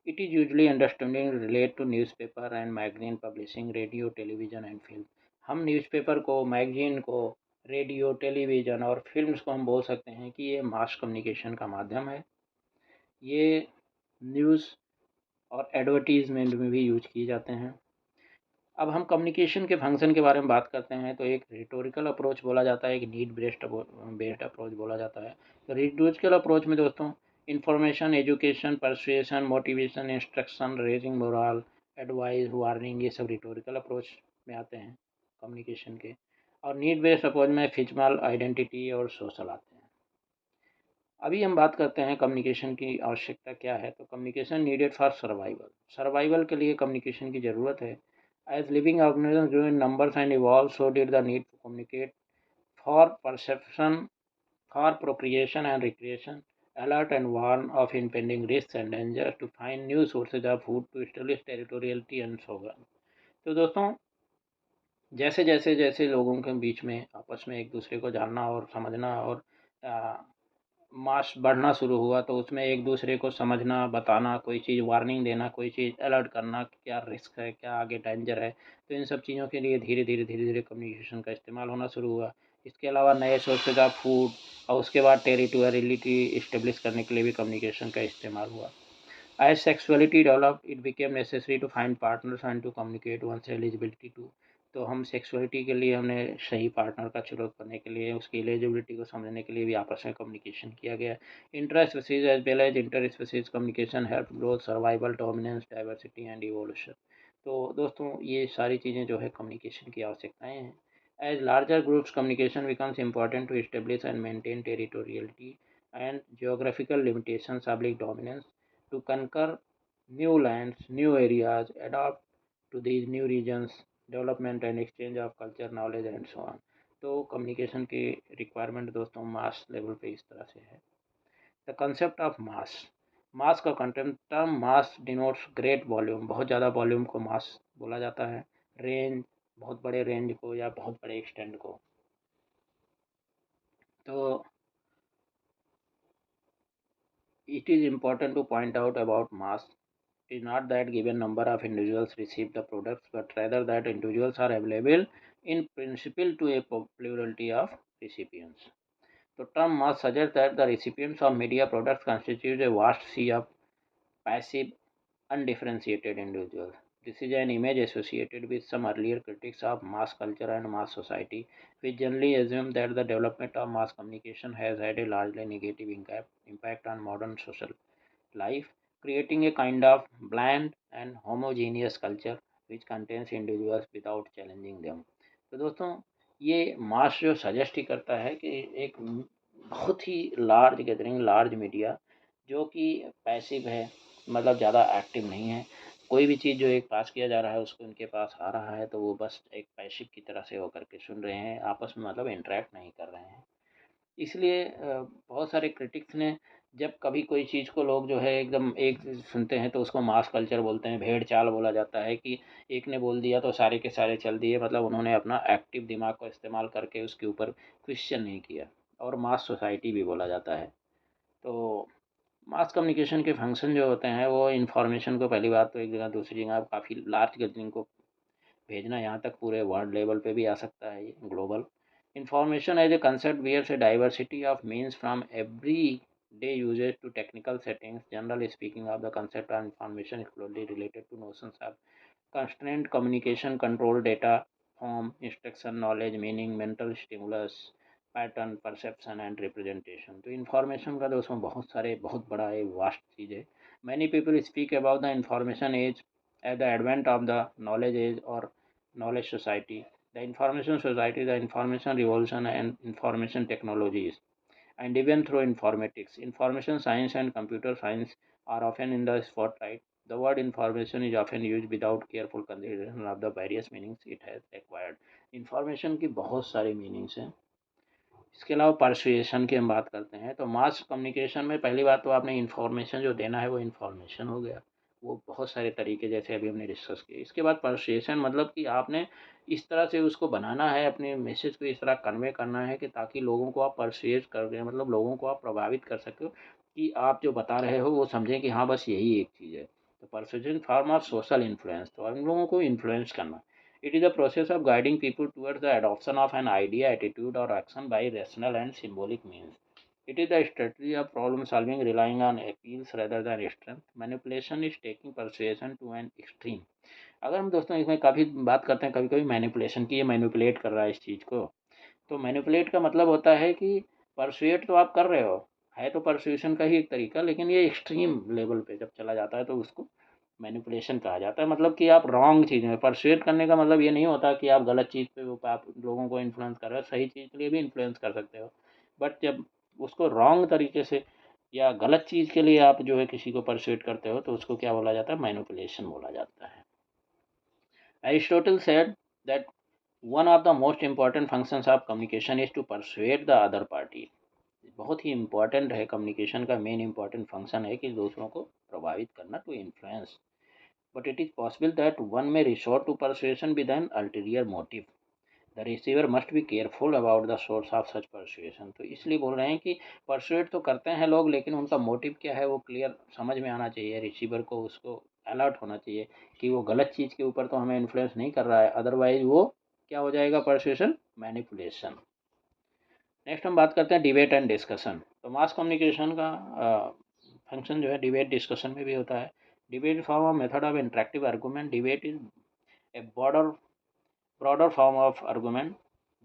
It is usually understanding relate to newspaper and magazine publishing, radio, television and film. हम न्यूज़पेपर को, मैगजीन को, रेडियो, टेलीविज़न और फिल्म्स को हम बोल सकते हैं कि ये मास कम्युनिकेशन का माध्यम है। ये न्यूज़ और एडवर्टीज़मेंट में भी यूज किए जाते हैं। अब हम कम्युनिकेशन के फंक्शन के बारे में बात करते हैं तो एक रिटोरिकल अप्रोच बोला जाता है, एक नीड बेस्ड अप्रोच बोला जाता है। तो रिटोरिकल अप्रोच में दोस्तों information, education, persuasion, motivation, instruction, raising moral, advice, warning, ये सब रिटोरिकल अप्रोच में आते हैं कम्युनिकेशन के। और नीड बेस्ड अप्रोच में फिजिकल, आइडेंटिटी और सोशल आते हैं। अभी हम बात करते हैं कम्युनिकेशन की आवश्यकता क्या है। तो communication needed for survival, survival के लिए कम्युनिकेशन की ज़रूरत है। As living organism grow in numbers and evolve, so did the need to communicate for perception, for procreation and recreation, alert and warn of impending risks and dangers, to find new sources of food, to establish territoriality and sovereignty। तो दोस्तों जैसे जैसे जैसे लोगों के बीच में आपस में एक दूसरे को जानना और समझना और मास बढ़ना शुरू हुआ, तो उसमें एक दूसरे को समझना, बताना, कोई चीज़ वार्निंग देना, कोई चीज़ अलर्ट करना कि क्या रिस्क है, क्या आगे डेंजर है। तो इन सब चीज़ों के लिए धीरे धीरे कम्युनिकेशन का इस्तेमाल होना शुरू हुआ। इसके अलावा नए सोर्सेज ऑफ फूड और उसके बाद टेरिटोरियलिटी इस्टेब्लिश करने के लिए भी कम्युनिकेशन का इस्तेमाल हुआ। As sexuality developed, it became necessary to find partners and to communicate once eligibility to. तो हम सेक्सुअलिटी के लिए हमने सही पार्टनर का चुनाव करने के लिए, उसकी एलिजिबिलिटी को समझने के लिए भी आपस में कम्युनिकेशन किया गया। Interspecies as well as interspecies communication help growth, survival, dominance, diversity and evolution. तो दोस्तों ये सारी चीज़ें जो है कम्युनिकेशन की आवश्यकताएँ हैं। As larger groups, communication becomes important to establish and maintain territoriality and geographical limitations oblique dominance, to conquer new lands, new areas, adapt to these new regions, development and exchange of culture, knowledge and so on। तो communication की requirement दोस्तों mass level पे इस तरह से है। The concept of mass, मास का content, term मास denotes great volume, बहुत ज़्यादा वॉल्यूम को मास बोला जाता है। रेंज, बहुत बड़े रेंज को या बहुत बड़े एक्सटेंड को। तो it is important to point out about mass is not that given number of individuals receive the products, but rather that individuals are available in principle to a plurality of recipients. The term mass suggests that the recipients of media products constitute a vast sea of passive, undifferentiated individuals. This is an image associated with some earlier critics of mass culture and mass society, which generally assume that the development of mass communication has had a largely negative impact on modern social life, creating a kind of bland and homogeneous culture which contains individuals without challenging them। तो दोस्तों ये मास जो suggest ही करता है कि एक बहुत ही large gathering, large media जो कि पैसिव है, मतलब ज़्यादा एक्टिव नहीं है। कोई भी चीज़ जो एक पास किया जा रहा है उसको उनके पास आ रहा है तो वो बस एक पैसिव की तरह से होकर के सुन रहे हैं, आपस में मतलब इंटरेक्ट नहीं कर रहे हैं। इसलिए बहुत सारे क्रिटिक्स ने जब कभी कोई चीज़ को लोग जो है एकदम एक सुनते हैं तो उसको मास कल्चर बोलते हैं, भेड़ चाल बोला जाता है कि एक ने बोल दिया तो सारे के सारे चल दिए, मतलब उन्होंने अपना एक्टिव दिमाग का इस्तेमाल करके उसके ऊपर क्वेश्चन नहीं किया, और मास सोसाइटी भी बोला जाता है। तो मास कम्युनिकेशन के फंक्शन जो होते हैं वो इन्फॉर्मेशन को, पहली बात तो एक जगह दूसरी जगह काफ़ी लार्ज गैदरिंग को भेजना, यहाँ तक पूरे वर्ल्ड लेवल पे भी आ सकता है ये global. Information as a concept wears a diversity of means from every day usages to technical settings. General speaking of the concept of information is closely related to notions of constraint communication, control data, form, instruction, knowledge, meaning, mental stimulus, pattern, perception and representation. तो information का तो उसमें बहुत सारे, बहुत बड़ा है, vast चीज़ है। Many people speak about the information age as the advent of the knowledge age or knowledge society, the information society, the information revolution and information technologies, and even through informatics. Information science and computer science are often in the spotlight. The word information is often used without careful consideration of the various meanings it has acquired. Information की बहुत सारे meanings हैं। इसके अलावा persuasion की हम बात करते हैं तो मास कम्युनिकेशन में पहली बात तो आपने इन्फॉर्मेशन जो देना है वो इन्फॉर्मेशन हो गया, वो बहुत सारे तरीके जैसे अभी हमने डिस्कस किए। इसके बाद परसुएशन मतलब कि आपने इस तरह से उसको बनाना है, अपने मैसेज को इस तरह कन्वे करना है कि ताकि लोगों को आप परसुएज कर दें, मतलब लोगों को आप प्रभावित कर सको कि आप जो बता रहे हो वो समझें कि हाँ बस यही एक चीज़ है। तो persuasion form of social influence, तो हम लोगों को इन्फ्लुएंस करना। It is a process of guiding people towards the adoption of an idea, attitude, or action by rational and symbolic means. It is the strategy of problem solving relying on appeals rather than strength. Manipulation is taking persuasion to an extreme. अगर हम दोस्तों इसमें काफ़ी बात करते हैं कभी कभी मैनिपुलेशन की, ये मैनिपुलेट कर रहा है इस चीज़ को, तो मैनिपुलेट का मतलब होता है कि परसुएट तो आप कर रहे हो, है तो परसुएशन का ही एक तरीका, लेकिन ये एक्सट्रीम लेवल पे जब चला जाता है तो उसको मैनिपुलेशन कहा जाता है। मतलब कि आप रॉन्ग चीज़ में परसुएट करने का मतलब ये नहीं होता कि आप गलत चीज़ पे आप लोगों को इन्फ्लुएंस कर रहे हो, सही चीज़ के लिए भी इन्फ्लुएंस कर सकते हो, बट जब उसको रॉन्ग तरीके से या गलत चीज़ के लिए आप जो है किसी को परसुएट करते हो तो उसको क्या बोला जाता है, मैनिपुलेशन बोला जाता है। Aristotle said that one of the most important functions of communication is to persuade the other party. बहुत ही इम्पोर्टेंट है, कम्युनिकेशन का मेन इम्पोर्टेंट फंक्शन है कि दूसरों को प्रभावित करना, to influence. But it is possible that one may resort to persuasion with an ulterior motive. The receiver must be careful about the source of such persuasion. तो इसलिए बोल रहे हैं कि परसुएट तो करते हैं लोग, लेकिन उनका मोटिव क्या है वो क्लियर समझ में आना चाहिए, रिसीवर को उसको अलर्ट होना चाहिए कि वो गलत चीज़ के ऊपर तो हमें इन्फ्लुएंस नहीं कर रहा है, अदरवाइज वो क्या हो जाएगा, परसुएशन, मैनिपुलेशन। नेक्स्ट हम बात करते हैं डिबेट एंड डिस्कशन। तो मास कम्युनिकेशन का फंक्शन जो है डिबेट डिस्कशन में भी होता है। Debate form of method of interactive argument. Debate is a broader form of argument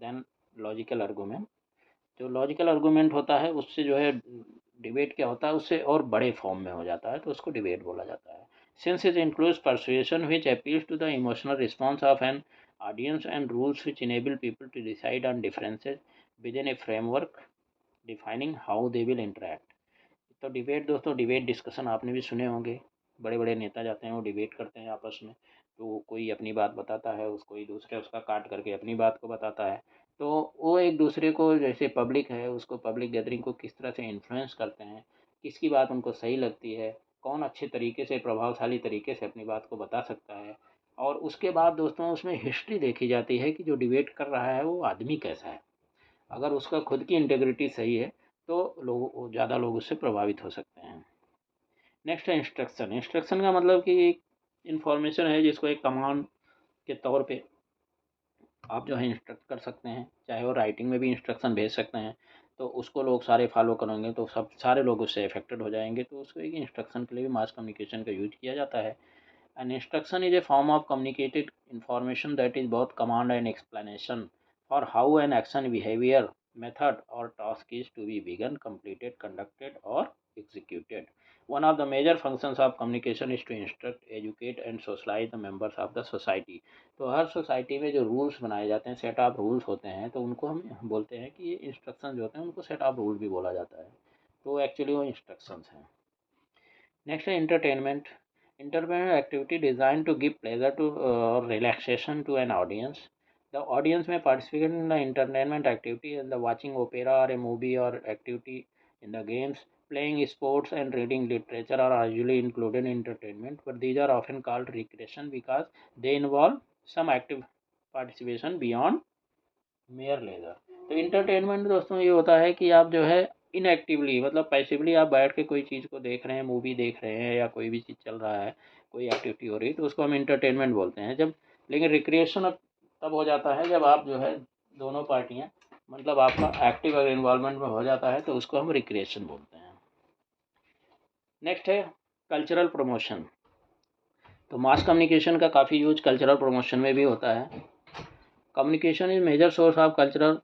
than logical argument. जो लॉजिकल आर्गूमेंट होता है उससे जो है डिबेट क्या होता है, उससे और बड़े फॉर्म में हो जाता है तो उसको डिबेट बोला जाता है। Since it includes persuasion which appeals to the emotional response of an audience and rules which enable people to decide on differences within a framework defining how they will interact. तो debate दोस्तों, debate discussion आपने भी सुने होंगे, बड़े बड़े नेता जाते हैं वो डिबेट करते हैं आपस में। तो कोई अपनी बात बताता है, उसको कोई दूसरे उसका काट करके अपनी बात को बताता है। तो वो एक दूसरे को, जैसे पब्लिक है उसको, पब्लिक गैदरिंग को किस तरह से इन्फ्लुएंस करते हैं, किसकी बात उनको सही लगती है, कौन अच्छे तरीके से, प्रभावशाली तरीके से अपनी बात को बता सकता है। और उसके बाद दोस्तों उसमें हिस्ट्री देखी जाती है कि जो डिबेट कर रहा है वो आदमी कैसा है। अगर उसका खुद की इंटेग्रिटी सही है तो लोग, ज़्यादा लोग उससे प्रभावित हो सकते हैं। नेक्स्ट है इंस्ट्रक्शन। इंस्ट्रक्शन का मतलब कि एक इन्फॉर्मेशन है जिसको एक कमांड के तौर पे आप जो है इंस्ट्रक्ट कर सकते हैं, चाहे वो राइटिंग में भी इंस्ट्रक्शन भेज सकते हैं तो उसको लोग सारे फॉलो करेंगे तो सब सारे लोग उससे अफेक्टेड हो जाएंगे, तो उसको एक इंस्ट्रक्शन के लिए भी मास कम्युनिकेशन का यूज किया जाता है। An instruction is a form of communicated information that is both command and explanation for how an action, behaviour, method or task is to be begun, completed, conducted or executed. One of the major functions of communication is to instruct, educate and socialize the members of the society. तो हर society में जो rules बनाए जाते हैं, set of rules होते हैं, तो उनको हम बोलते हैं कि ये इंस्ट्रक्शन जो होते हैं उनको सेट ऑफ रूल भी बोला जाता है। तो एक्चुअली वो इंस्ट्रक्शंस हैं। नेक्स्ट है entertainment. Entertainment activity designed to give pleasure to or relaxation to an audience. The audience may participate in the entertainment activity and the watching opera or a movie or activity in the games. Playing sports and reading literature are usually included in entertainment, but these are often called recreation because they involve some active participation beyond mayor laser. तो entertainment दोस्तों ये होता है कि आप जो है इनएक्टिवली मतलब पैसिवली आप बैठ के कोई चीज़ को देख रहे हैं, मूवी देख रहे हैं या कोई भी चीज़ चल रहा है, कोई एक्टिविटी हो रही है, तो उसको हम इंटरटेनमेंट बोलते हैं। जब लेकिन रिक्रिएशन तब हो जाता है जब आप जो है दोनों पार्टियाँ मतलब आपका एक्टिव अगर इन्वॉल्वमेंट में हो जाता है तो उसको हम रिक्रिएशन बोलते हैं। नेक्स्ट है कल्चरल प्रमोशन। तो मास कम्युनिकेशन का काफ़ी यूज कल्चरल प्रमोशन में भी होता है। Communication is major source of cultural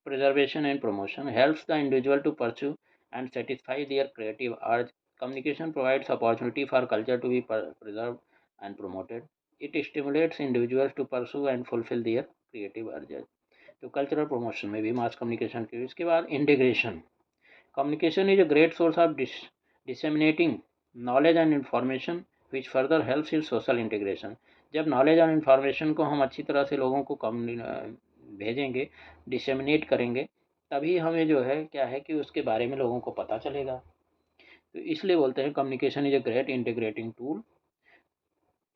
preservation and promotion, helps the individual to pursue and satisfy their creative urge. Communication provides opportunity for culture to be preserved and promoted. It stimulates individuals to pursue and fulfill their creative urges. तो cultural promotion में भी मास communication की। इसके बाद integration. Communication is a great source of disseminating knowledge and information which further helps in social integration. जब knowledge और information को हम अच्छी तरह से लोगों को भेजेंगे, डिसेमिनेट करेंगे, तभी हमें जो है क्या है कि उसके बारे में लोगों को पता चलेगा। तो इसलिए बोलते हैं communication is a great integrating tool.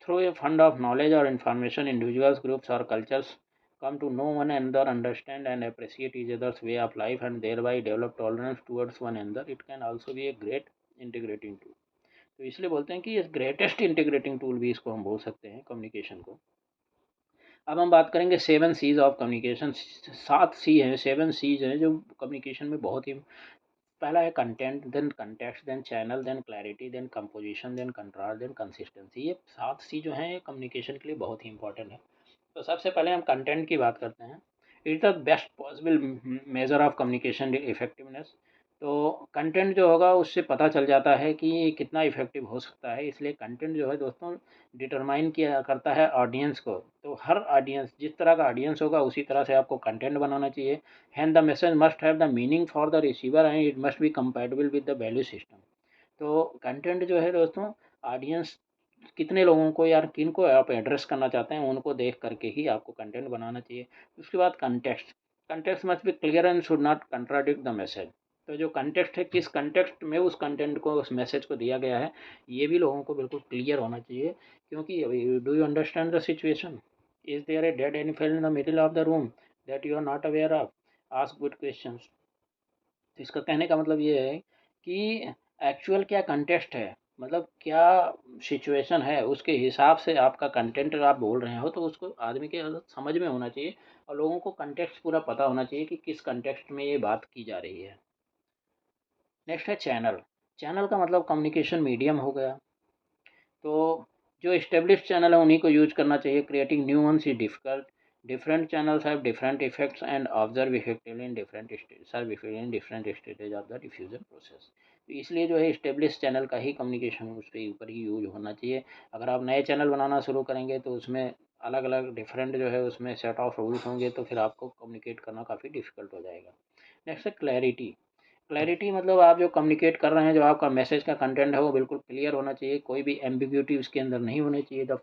Through a fund of knowledge और इन्फॉर्मेशन इंडिविजुअल्स ग्रुप्स और cultures come to know one another, understand and appreciate each other's way of life and thereby develop tolerance towards one another. It can also be a great integrating tool. तो इसलिए बोलते हैं कि ये greatest integrating tool भी इसको हम बोल सकते हैं कम्युनिकेशन को। अब हम बात करेंगे 7 सीज ऑफ कम्युनिकेशन। 7 सी हैं, 7 सीज हैं जो कम्युनिकेशन में बहुत ही। पहला है content, then context, then channel, then clarity, then composition, then contrast, then consistency. ये 7 सी जो हैं ये कम्युनिकेशन के लिए बहुत ही इंपॉर्टेंट है। तो सबसे पहले हम कंटेंट की बात करते हैं। It's the best possible measure of communication effectiveness. तो कंटेंट जो होगा उससे पता चल जाता है कि ये कितना इफेक्टिव हो सकता है। इसलिए कंटेंट जो है दोस्तों डिटरमाइन किया करता है ऑडियंस को। तो हर ऑडियंस जिस तरह का ऑडियंस होगा उसी तरह से आपको कंटेंट बनाना चाहिए। Hand the message must have the meaning for the receiver and it must be compatible with the value system. तो कंटेंट जो है दोस्तों ऑडियंस कितने लोगों को या किन को आप एड्रेस करना चाहते हैं उनको देख करके ही आपको कंटेंट बनाना चाहिए। उसके बाद context. Context must be clear and should not contradict the message. तो जो कंटेक्स्ट है किस कंटेक्स्ट में उस कंटेंट को उस मैसेज को दिया गया है ये भी लोगों को बिल्कुल क्लियर होना चाहिए। क्योंकि do you understand the situation, is there a dead animal in the middle of the room that you are not aware of, ask good question. तो इसका कहने का मतलब ये है कि एक्चुअल क्या कंटेक्स्ट है, मतलब क्या सिचुएशन है उसके हिसाब से आपका कंटेंट आप बोल रहे हो तो उसको आदमी के समझ में होना चाहिए और लोगों को कंटेक्स्ट पूरा पता होना चाहिए कि किस कंटेक्स्ट में ये बात की जा रही है। नेक्स्ट है चैनल। चैनल का मतलब कम्युनिकेशन मीडियम हो गया। तो जो इस्टेब्लिश चैनल है उन्हीं को यूज करना चाहिए। Creating new ones is difficult. Different channels have different effects and observe effectively in different serve in different stages of the diffusion process. तो इसलिए जो है इस्टेब्लिश चैनल का ही कम्युनिकेशन उसके ऊपर ही यूज होना चाहिए। अगर आप नए चैनल बनाना शुरू करेंगे तो उसमें अलग अलग डिफरेंट जो है उसमें सेट ऑफ रूल्स होंगे तो फिर आपको कम्युनिकेट करना काफ़ी डिफिकल्ट हो जाएगा। नेक्स्ट है क्लैरिटी। क्लैरिटी मतलब आप जो कम्युनिकेट कर रहे हैं जो आपका मैसेज का कंटेंट है वो बिल्कुल क्लियर होना चाहिए, कोई भी एम्बिग्यूटी उसके अंदर नहीं होनी चाहिए। The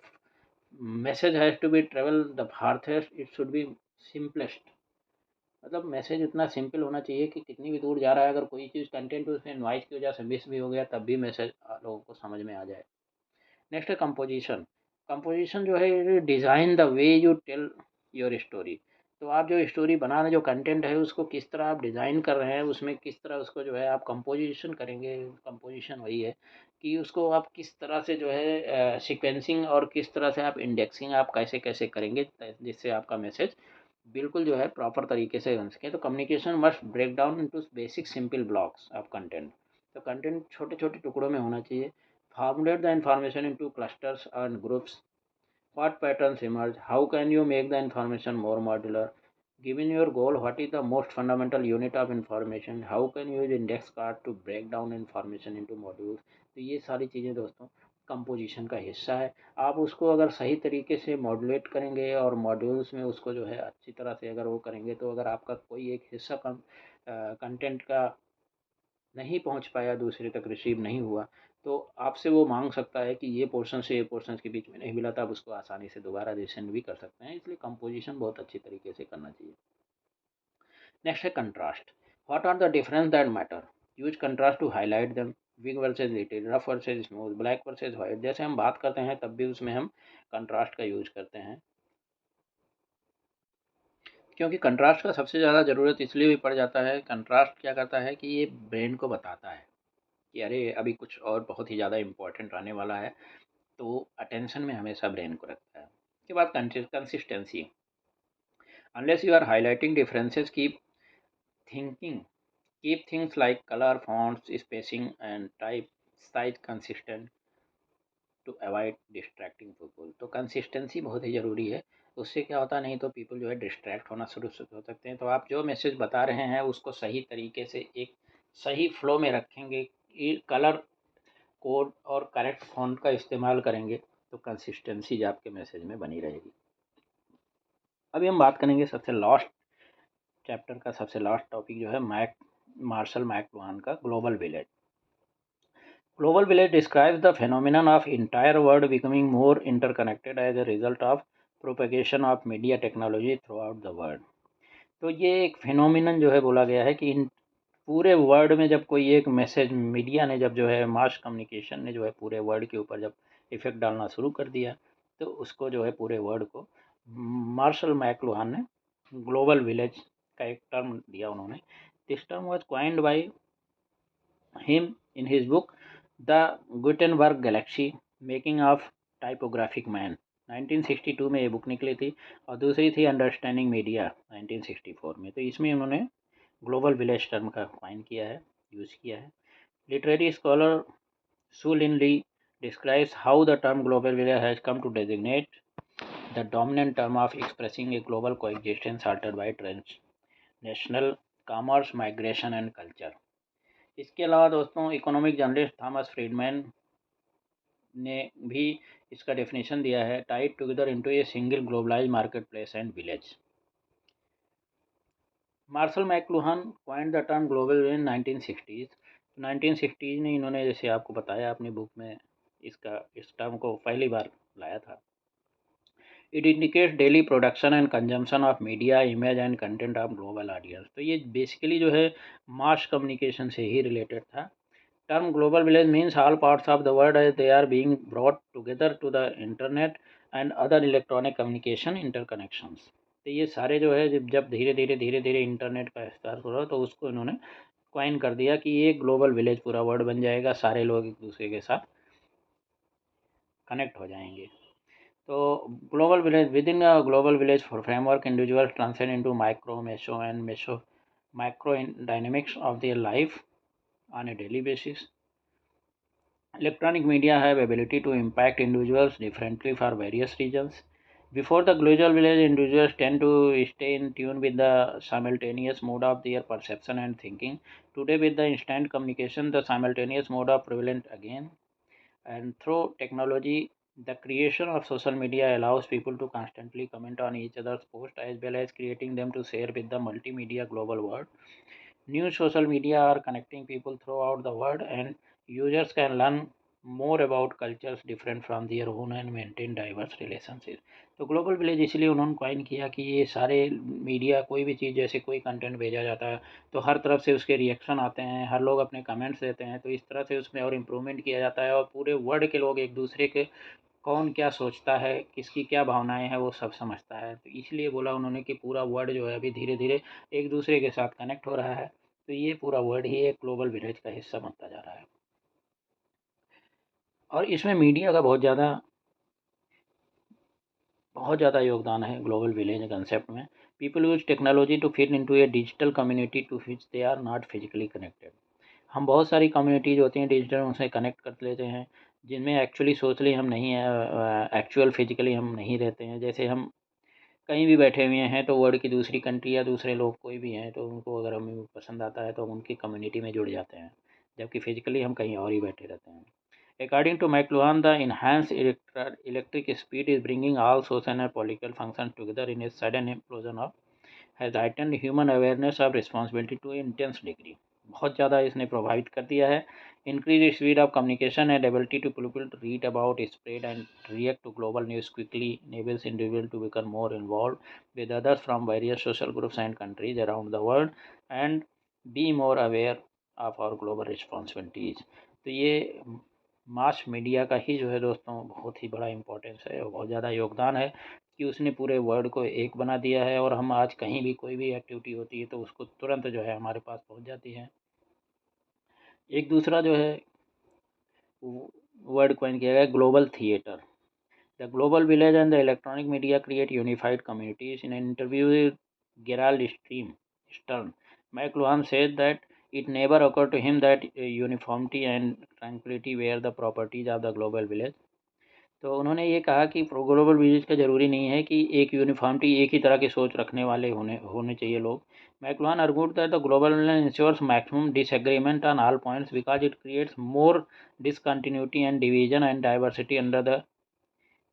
message has to be travel the farthest, it should be simplest. मतलब मैसेज इतना सिंपल होना चाहिए कि कितनी भी दूर जा रहा है अगर कोई चीज़ कंटेंट उसमें नॉइज़ की वजह से मिस भी हो गया तब भी मैसेज लोगों को समझ में आ जाए। नेक्स्ट है कंपोजिशन। कंपोजिशन जो है design the way you tell your story. तो आप जो स्टोरी बना रहे जो कंटेंट है उसको किस तरह आप डिज़ाइन कर रहे हैं उसमें किस तरह उसको जो है आप कंपोजिशन करेंगे। कंपोजिशन वही है कि उसको आप किस तरह से जो है सीक्वेंसिंग और किस तरह से आप इंडेक्सिंग आप कैसे कैसे करेंगे जिससे आपका मैसेज बिल्कुल जो है प्रॉपर तरीके से बन सके। तो communication must break down into basic simple blocks of content. तो कंटेंट छोटे छोटे टुकड़ों में होना चाहिए। Formulate the information into clusters and groups. What patterns emerge? How can you make the information more modular? Given your goal, what is the most fundamental unit of information? How can you use index card to break down information into modules? तो ये सारी चीज़ें दोस्तों composition का हिस्सा है। आप उसको अगर सही तरीके से मॉड्यूलेट करेंगे और मॉड्यूल्स में उसको जो है अच्छी तरह से अगर वो करेंगे तो अगर आपका कोई एक हिस्सा कंटेंट का नहीं पहुंच पाया, दूसरे तक रिसीव नहीं हुआ, तो आपसे वो मांग सकता है कि ये पोर्शन से ये पोर्शन के बीच में नहीं मिला था, आप उसको आसानी से दोबारा रिसेंड भी कर सकते हैं। इसलिए कंपोजिशन बहुत अच्छी तरीके से करना चाहिए। नेक्स्ट है contrast. What are the difference that matter, use contrast to highlight them, big versus little, rough versus smooth, black versus white. जैसे हम बात करते हैं तब भी उसमें हम कंट्रास्ट का यूज करते हैं, क्योंकि कंट्रास्ट का सबसे ज़्यादा ज़रूरत इसलिए भी पड़ जाता है। कंट्रास्ट क्या करता है कि ये ब्रेन को बताता है कि अरे अभी कुछ और बहुत ही ज़्यादा इम्पोर्टेंट आने वाला है, तो अटेंशन में हमेशा ब्रेन को रखता है। उसके बाद consistency, unless you are highlighting differences thinking keep things like colour, fonts, spacing and type size consistent to avoid distracting people. तो कंसिस्टेंसी बहुत ही ज़रूरी है, उससे क्या होता है, नहीं तो पीपल जो है डिस्ट्रैक्ट होना शुरू हो सकते हैं। तो आप जो मैसेज बता रहे हैं उसको सही तरीके से एक सही फ्लो में रखेंगे, कलर कोड और करेक्ट फॉन्ट का इस्तेमाल करेंगे, तो कंसिस्टेंसी आपके मैसेज में बनी रहेगी। अभी हम बात करेंगे सबसे लास्ट चैप्टर का, सबसे लास्ट टॉपिक जो है मार्शल मैकलुहान का global village. Global village describes the phenomenon of entire world becoming more interconnected as a result of propagation of media technology throughout the world। तो ये एक फिनोमिनन जो है बोला गया है कि इन पूरे वर्ल्ड में जब कोई एक मैसेज मीडिया ने जब जो है मास कम्युनिकेशन ने जो है पूरे वर्ल्ड के ऊपर जब इफेक्ट डालना शुरू कर दिया, तो उसको जो है पूरे वर्ल्ड को मार्शल मैकलुहान ने ग्लोबल विलेज का एक टर्म दिया उन्होंने। This term was coined by him in his book The Gutenberg Galaxy Making of Typographic Man 1962 में ये बुक निकली थी, और दूसरी थी अंडरस्टैंडिंग मीडिया 1964 में। तो इसमें उन्होंने ग्लोबल विलेज टर्म का कॉइन किया है, यूज किया है। Literary scholar Sue Lin Lee describes how the term global village has come to designate the dominant term of expressing a global coexistence altered by transnational commerce, migration and culture। इसके अलावा दोस्तों economic journalist Thomas Friedman ने भी इसका definition दिया है, tied together into a single globalized marketplace and village. Marshall McLuhan coined the term global in 1960s। 1960s में इन्होंने, जैसे आपको बताया अपनी बुक में, इस टर्म को पहली बार लाया था। It indicates daily production and consumption of media, image and content of global audience. तो ये बेसिकली जो है मास कम्युनिकेशन से ही रिलेटेड था। Term global village means all parts of the world as they are being brought together to the internet and other electronic communication interconnections। तो ये सारे जो है जब धीरे धीरे इंटरनेट का विस्तार हो रहा, तो उसको इन्होंने क्वाइन कर दिया कि ये ग्लोबल विलेज पूरा वर्ल्ड बन जाएगा, सारे लोग एक दूसरे के साथ कनेक्ट हो जाएंगे। तो global village, with in global village for framework individual translate into micro, meso and meso micro dynamics of their life on a daily basis। Electronic media have ability to impact individuals differently for various reasons. Before the global village, individuals tend to stay in tune with the simultaneous mode of their perception and thinking. Today, with the instant communication, the simultaneous mode of prevalent again. And through technology, the creation of social media allows people to constantly comment on each other's posts as well as creating them to share with the multimedia global world। New social media are connecting people throughout the world, and users can learn more about cultures different from their own and maintain diverse relationships। तो global village इसलिए उन्होंने coin किया कि ये सारे media, कोई भी चीज़, जैसे कोई कंटेंट भेजा जाता है तो हर तरफ से उसके रिएक्शन आते हैं, हर लोग अपने कमेंट्स देते हैं, तो इस तरह से उसमें और इम्प्रूवमेंट किया जाता है, और पूरे वर्ल्ड के लोग एक दूसरे के कौन क्या सोचता है, किसकी क्या भावनाएं हैं, वो सब समझता है। तो इसलिए बोला उन्होंने कि पूरा वर्ल्ड जो है अभी धीरे धीरे एक दूसरे के साथ कनेक्ट हो रहा है, तो ये पूरा वर्ल्ड ही एक ग्लोबल विलेज का हिस्सा बनता जा रहा है। और इसमें मीडिया का बहुत ज़्यादा योगदान है ग्लोबल विलेज कंसेप्ट में। People use technology to fit into a digital community to which they are not physically connected. हम बहुत सारी कम्युनिटीज़ होती हैं डिजिटल, उनसे कनेक्ट कर लेते हैं जिनमें एक्चुअली सोशली हम नहीं है, एक्चुअल फिजिकली हम नहीं रहते हैं। जैसे हम कहीं भी बैठे हुए हैं तो वर्ल्ड की दूसरी कंट्री या दूसरे लोग कोई भी हैं, तो उनको अगर हमें पसंद आता है तो हम उनकी कम्युनिटी में जुड़ जाते हैं, जबकि फिजिकली हम कहीं और ही बैठे रहते हैं। According to McLuhan, the enhanced electric speed is bringing all social and political functions together in a sudden explosion of has heightened human awareness of responsibility to an intense degree। बहुत ज़्यादा इसने प्रभावित कर दिया है। Increase speed of communication and ability to people to read about, spread and react to global news quickly enables individual to become more involved with others from various social groups and countries around the world and be more aware of our global responsibilities। तो ये mass media का ही जो है दोस्तों बहुत ही बड़ा importance है और बहुत ज़्यादा योगदान है कि उसने पूरे वर्ल्ड को एक बना दिया है और हम आज कहीं भी कोई भी एक्टिविटी होती है तो उसको तुरंत जो है हमारे पास पहुंच जाती है। एक दूसरा जो है वर्ड कॉइन किया गया global theatre. The global village and the electronic media create unified communities. In an interview with Gerald stern, McLuhan said that it never occurred to him that uniformity and tranquility were the properties of the global village। तो उन्होंने ये कहा कि global village का ज़रूरी नहीं है कि एक यूनिफॉर्मिटी, एक ही तरह की सोच रखने वाले होने होने चाहिए लोग। McLuhan argued that the global village ensures maximum disagreement on all points because it creates more discontinuity and division and diversity under the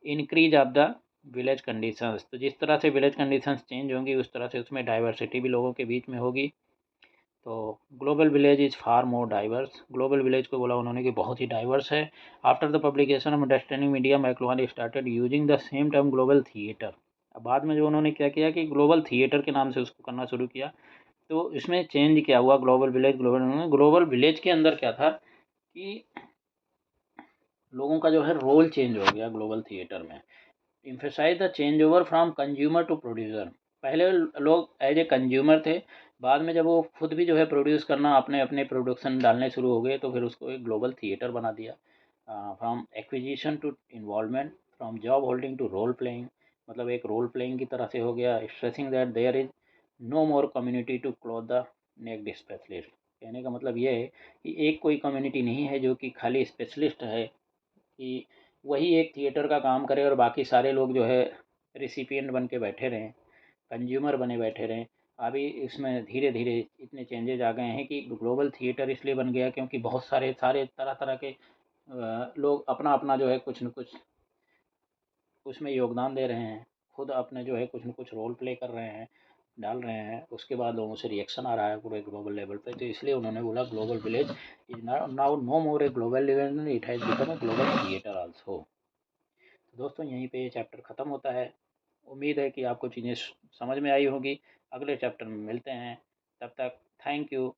increase of the village conditions. तो जिस तरह से विलेज कंडीशंस चेंज होंगी उस तरह से उसमें diversity भी लोगों के बीच में होगी। तो global village is far more diverse. Global village को बोला उन्होंने कि बहुत ही डाइवर्स है। After the publication of understanding media, McLuhan started using the same term global theatre. अब बाद में जो उन्होंने क्या किया कि ग्लोबल थिएटर के नाम से उसको करना शुरू किया। तो इसमें चेंज क्या हुआ, ग्लोबल विलेज ग्लोबल विलेज के अंदर क्या था कि लोगों का जो है रोल चेंज हो गया ग्लोबल थिएटर में। emphasize the changeover from consumer to producer। पहले लोग एज ए कंज्यूमर थे, बाद में जब वो खुद भी जो है प्रोड्यूस करना अपने अपने प्रोडक्शन डालने शुरू हो गए तो फिर उसको एक ग्लोबल थिएटर बना दिया। From acquisition to involvement, from job holding to role playing, मतलब एक रोल प्लेइंग की तरह से हो गया। Stressing that there is no more community to clothe the naked specialist. कहने का मतलब ये है कि एक कोई कम्युनिटी नहीं है जो कि खाली स्पेशलिस्ट है कि वही एक थिएटर का काम करे और बाकी सारे लोग जो है रिसिपिएंट बन के बैठे रहें, कंज्यूमर बने बैठे रहें। अभी इसमें धीरे धीरे इतने चेंजेज आ गए हैं कि ग्लोबल थिएटर इसलिए बन गया क्योंकि बहुत सारे सारे तरह तरह के लोग अपना अपना जो है कुछ न कुछ उसमें योगदान दे रहे हैं, खुद अपने जो है कुछ न कुछ रोल प्ले कर रहे हैं, डाल रहे हैं। उसके बाद लोगों से रिएक्शन आ रहा है पूरे ग्लोबल लेवल पे। तो इसलिए उन्होंने बोला global village is now no more a global level, it has become a global theatre also. दोस्तों यहीं पे ये चैप्टर ख़त्म होता है। उम्मीद है कि आपको चीज़ें समझ में आई होगी। अगले चैप्टर में मिलते हैं, तब तक थैंक यू।